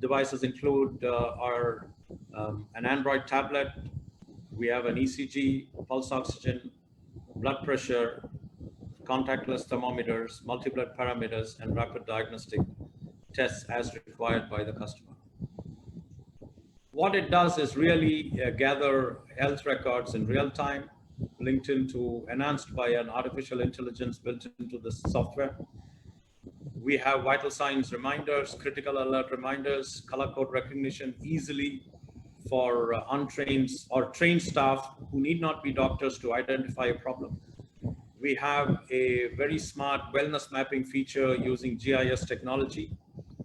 devices include an Android tablet. We have an ECG, pulse oxygen, blood pressure, contactless thermometers, multi-blood parameters, and rapid diagnostic tests as required by the customer. What it does is really gather health records in real time, linked into, enhanced by an artificial intelligence built into the software. We have vital signs reminders, critical alert reminders, color code recognition easily for untrained or trained staff who need not be doctors to identify a problem. We have a very smart wellness mapping feature using GIS technology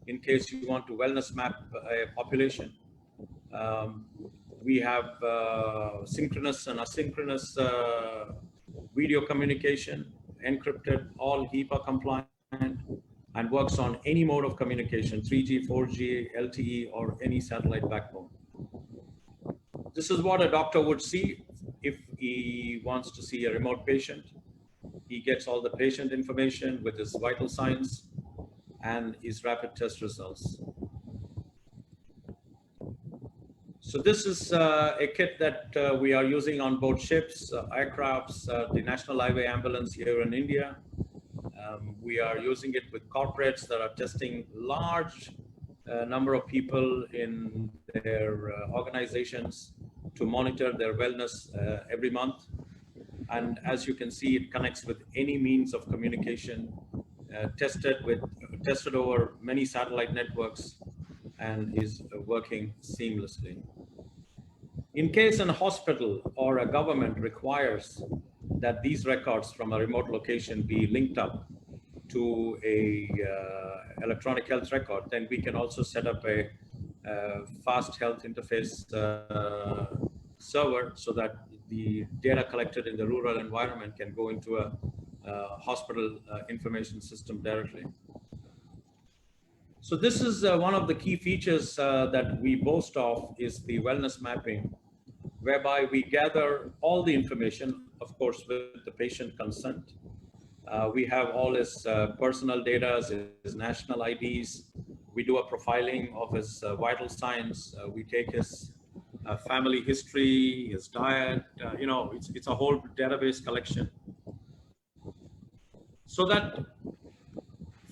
in case you want to wellness map a population. We have synchronous and asynchronous video communication, encrypted, all HIPAA compliant, and works on any mode of communication, 3G, 4G, LTE, or any satellite backbone. This is what a doctor would see if he wants to see a remote patient. He gets all the patient information with his vital signs and his rapid test results. So this is a kit that we are using on board ships, aircrafts, the National Highway Ambulance here in India. We are using it with corporates that are testing large number of people in their organizations to monitor their wellness every month. And as you can see, it connects with any means of communication, tested over many satellite networks, and is working seamlessly. In case a hospital or a government requires that these records from a remote location be linked up to a electronic health record, then we can also set up a fast health interface server so that the data collected in the rural environment can go into a hospital information system directly. So this is one of the key features that we boast of is the wellness mapping, whereby we gather all the information, of course, with the patient consent. We have all his personal data, his national IDs. We do a profiling of his vital signs. We take his family history, his diet, you know, it's a whole database collection. So that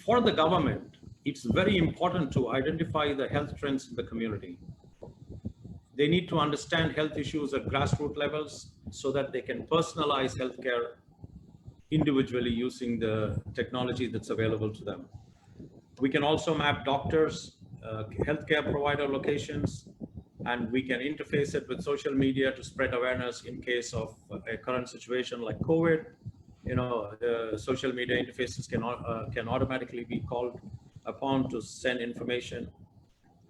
for the government, it's very important to identify the health trends in the community. They need to understand health issues at grassroots levels so that they can personalize healthcare individually using the technology that's available to them. We can also map doctors, healthcare provider locations, and we can interface it with social media to spread awareness in case of a current situation like COVID. You know, the social media interfaces can automatically be called upon to send information,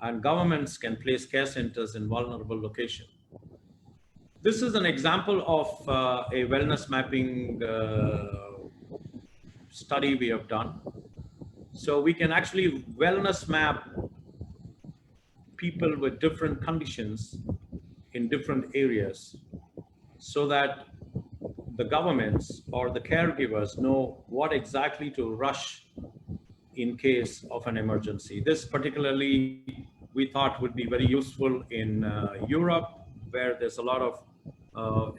and governments can place care centers in vulnerable locations. This is an example of a wellness mapping study we have done. So we can actually wellness map people with different conditions in different areas so that the governments or the caregivers know what exactly to rush in case of an emergency. This particularly we thought would be very useful in Europe, where there's a lot of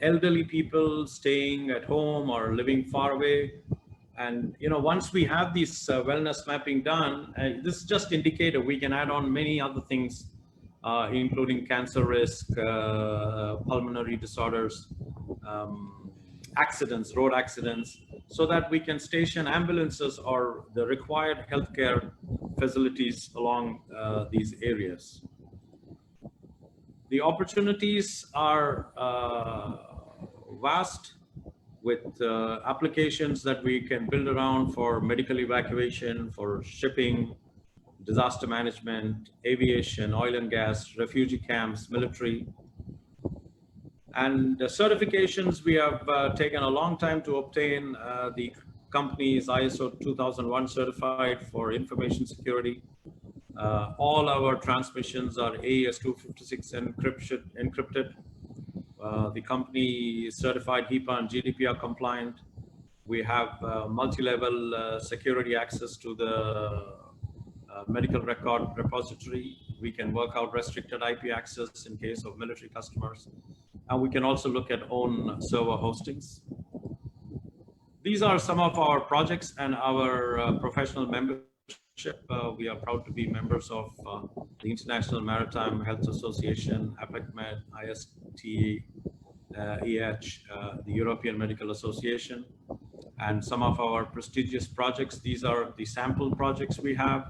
elderly people staying at home or living far away. And once we have these wellness mapping done, this is just indicator. We can add on many other things, including cancer risk, pulmonary disorders, accidents, road accidents, so that we can station ambulances or the required healthcare facilities along these areas. The opportunities are vast, with applications that we can build around for medical evacuation, for shipping, disaster management, aviation, oil and gas, refugee camps, military. And the certifications we have taken a long time to obtain. The company is ISO 2001 certified for information security. All our transmissions are AES 256 encrypted. The company is certified HIPAA and GDPR compliant. We have multi-level security access to the medical record repository. We can work out restricted IP access in case of military customers. And we can also look at own server hostings. These are some of our projects and our professional membership. We are proud to be members of the International Maritime Health Association, APECMed, ISTA, the European Medical Association, and some of our prestigious projects. These are the sample projects we have.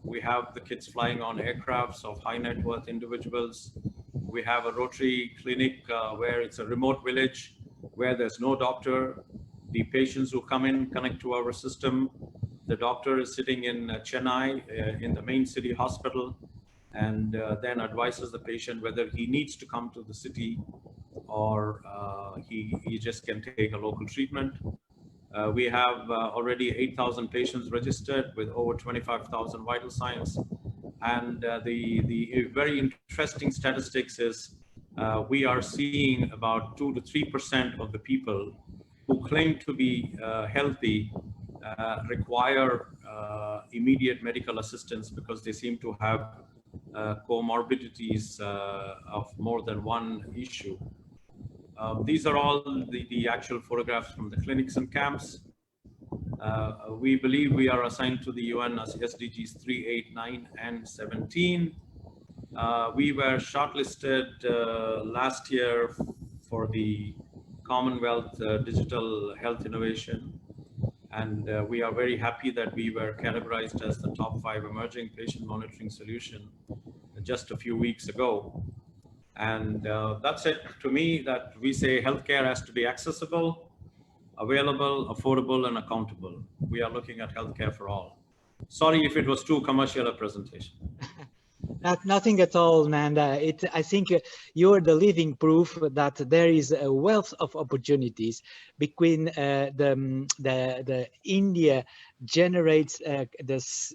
We have the kids flying on aircrafts of high net worth individuals. We have a Rotary clinic where it's a remote village where there's no doctor. The patients who come in connect to our system. The doctor is sitting in Chennai in the main city hospital, and then advises the patient whether he needs to come to the city or he just can take a local treatment. We have already 8,000 patients registered with over 25,000 vital signs. And the very interesting statistics is we are seeing about 2 to 3% of the people who claim to be healthy require immediate medical assistance because they seem to have comorbidities of more than one issue. These are all the actual photographs from the clinics and camps. We believe we are assigned to the UN as SDGs 3, 8, 9, and 17. We were shortlisted last year for the Commonwealth Digital Health Innovation. And we are very happy that we were categorized as the top 5 emerging patient monitoring solution just a few weeks ago. And that's it to me, that we say healthcare has to be accessible, available, affordable, and accountable. We are looking at healthcare for all. Sorry if it was too commercial a presentation. Nothing at all, Nanda. I think you're the living proof that there is a wealth of opportunities between the India generates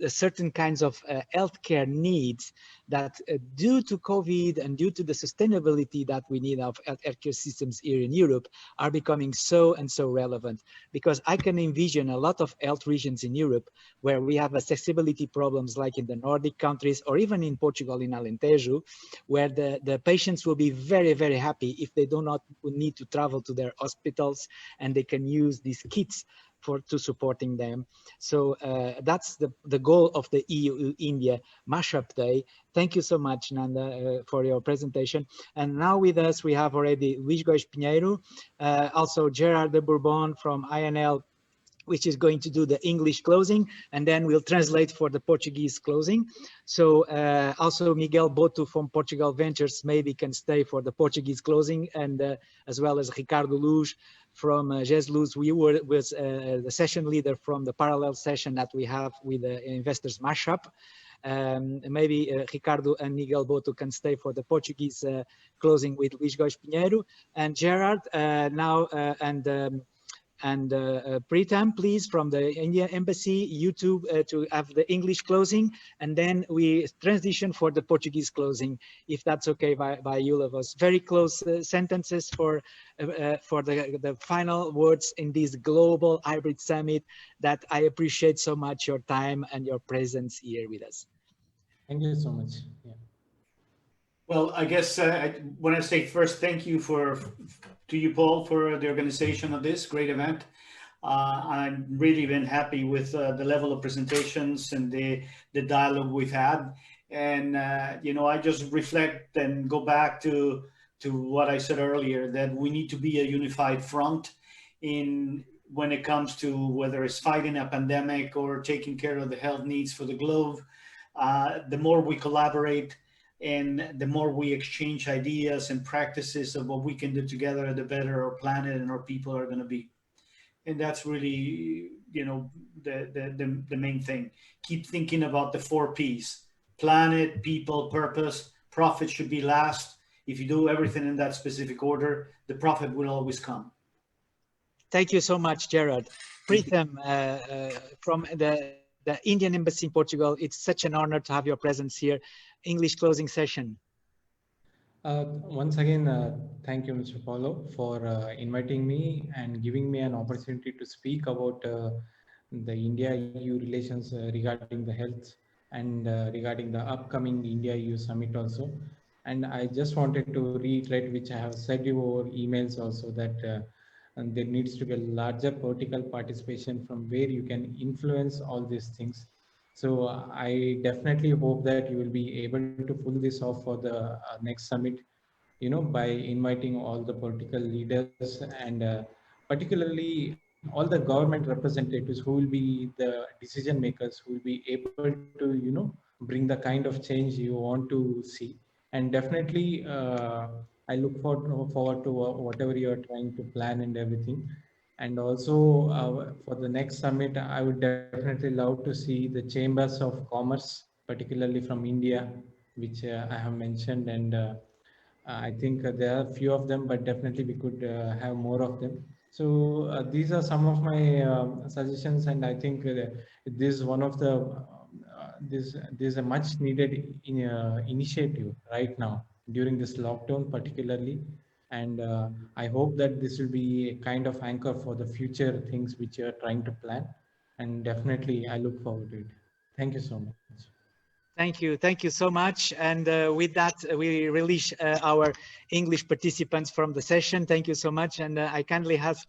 certain kinds of healthcare needs that due to COVID and due to the sustainability that we need of healthcare systems here in Europe are becoming so relevant, because I can envision a lot of health regions in Europe where we have accessibility problems like in the Nordic countries or even in Portugal in Alentejo, where the patients will be very happy if they do not need to travel to their hospitals and they can use these kits to supporting them. So that's the goal of the EU-India Mashup Day. Thank you so much, Nanda, for your presentation. And now with us, we have already Luís Góes Pinheiro, also Gerard de Bourbon from INL, which is going to do the English closing, and then we'll translate for the Portuguese closing. So also Miguel Botto from Portugal Ventures maybe can stay for the Portuguese closing, and as well as Ricardo Luz from GES-Luz. We were with the session leader from the parallel session that we have with the Investors Mashup. Maybe Ricardo and Miguel Botto can stay for the Portuguese closing with Luís Góes Pinheiro, and Gerard now and Preetham, please, from the India Embassy, YouTube, to have the English closing, and then we transition for the Portuguese closing, if that's okay by you of us. Very close sentences for the final words in this global hybrid summit that I appreciate so much your time and your presence here with us. Thank you so much. Yeah. Well, I guess when I say first, thank you to you, Paul, for the organization of this great event. I'm really been happy with the level of presentations and the dialogue we've had. And you know, I just reflect and go back to what I said earlier, that we need to be a unified front in when it comes to whether it's fighting a pandemic or taking care of the health needs for the globe. The more we collaborate and the more we exchange ideas and practices of what we can do together, the better our planet and our people are going to be. And that's really, you know, the main thing. Keep thinking about the 4 P's: planet, people, purpose. Profit should be last. If you do everything in that specific order, the profit will always come. Thank you so much, Gerard. Preetham, from the Indian Embassy in Portugal, it's such an honor to have your presence here. English closing session. Once again, thank you, Mr. Paulo, for inviting me and giving me an opportunity to speak about the India-EU relations regarding the health and regarding the upcoming India-EU summit also. And I just wanted to reiterate, which I have said you over emails also, that and there needs to be a larger political participation from where you can influence all these things. So I definitely hope that you will be able to pull this off for the next summit, you know, by inviting all the political leaders and particularly all the government representatives who will be the decision makers, who will be able to, you know, bring the kind of change you want to see. And definitely, I look forward to whatever you are trying to plan and everything. And also for the next summit, I would definitely love to see the chambers of commerce, particularly from India, which I have mentioned. And I think there are a few of them, but definitely we could have more of them. So these are some of my suggestions, and I think this is one of the this is a much needed initiative right now during this lockdown, particularly. And I hope that this will be a kind of anchor for the future things which you are trying to plan. And definitely, I look forward to it. Thank you so much. Thank you so much. And with that, we release our English participants from the session. Thank you so much. And I kindly ask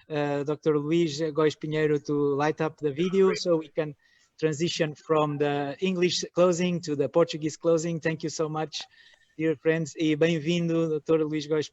Dr. Luis Gois Pinheiro to light up the video so we can transition from the English closing to the Portuguese closing. Thank you so much, dear friends. E bem-vindo, Dr. Luis Gois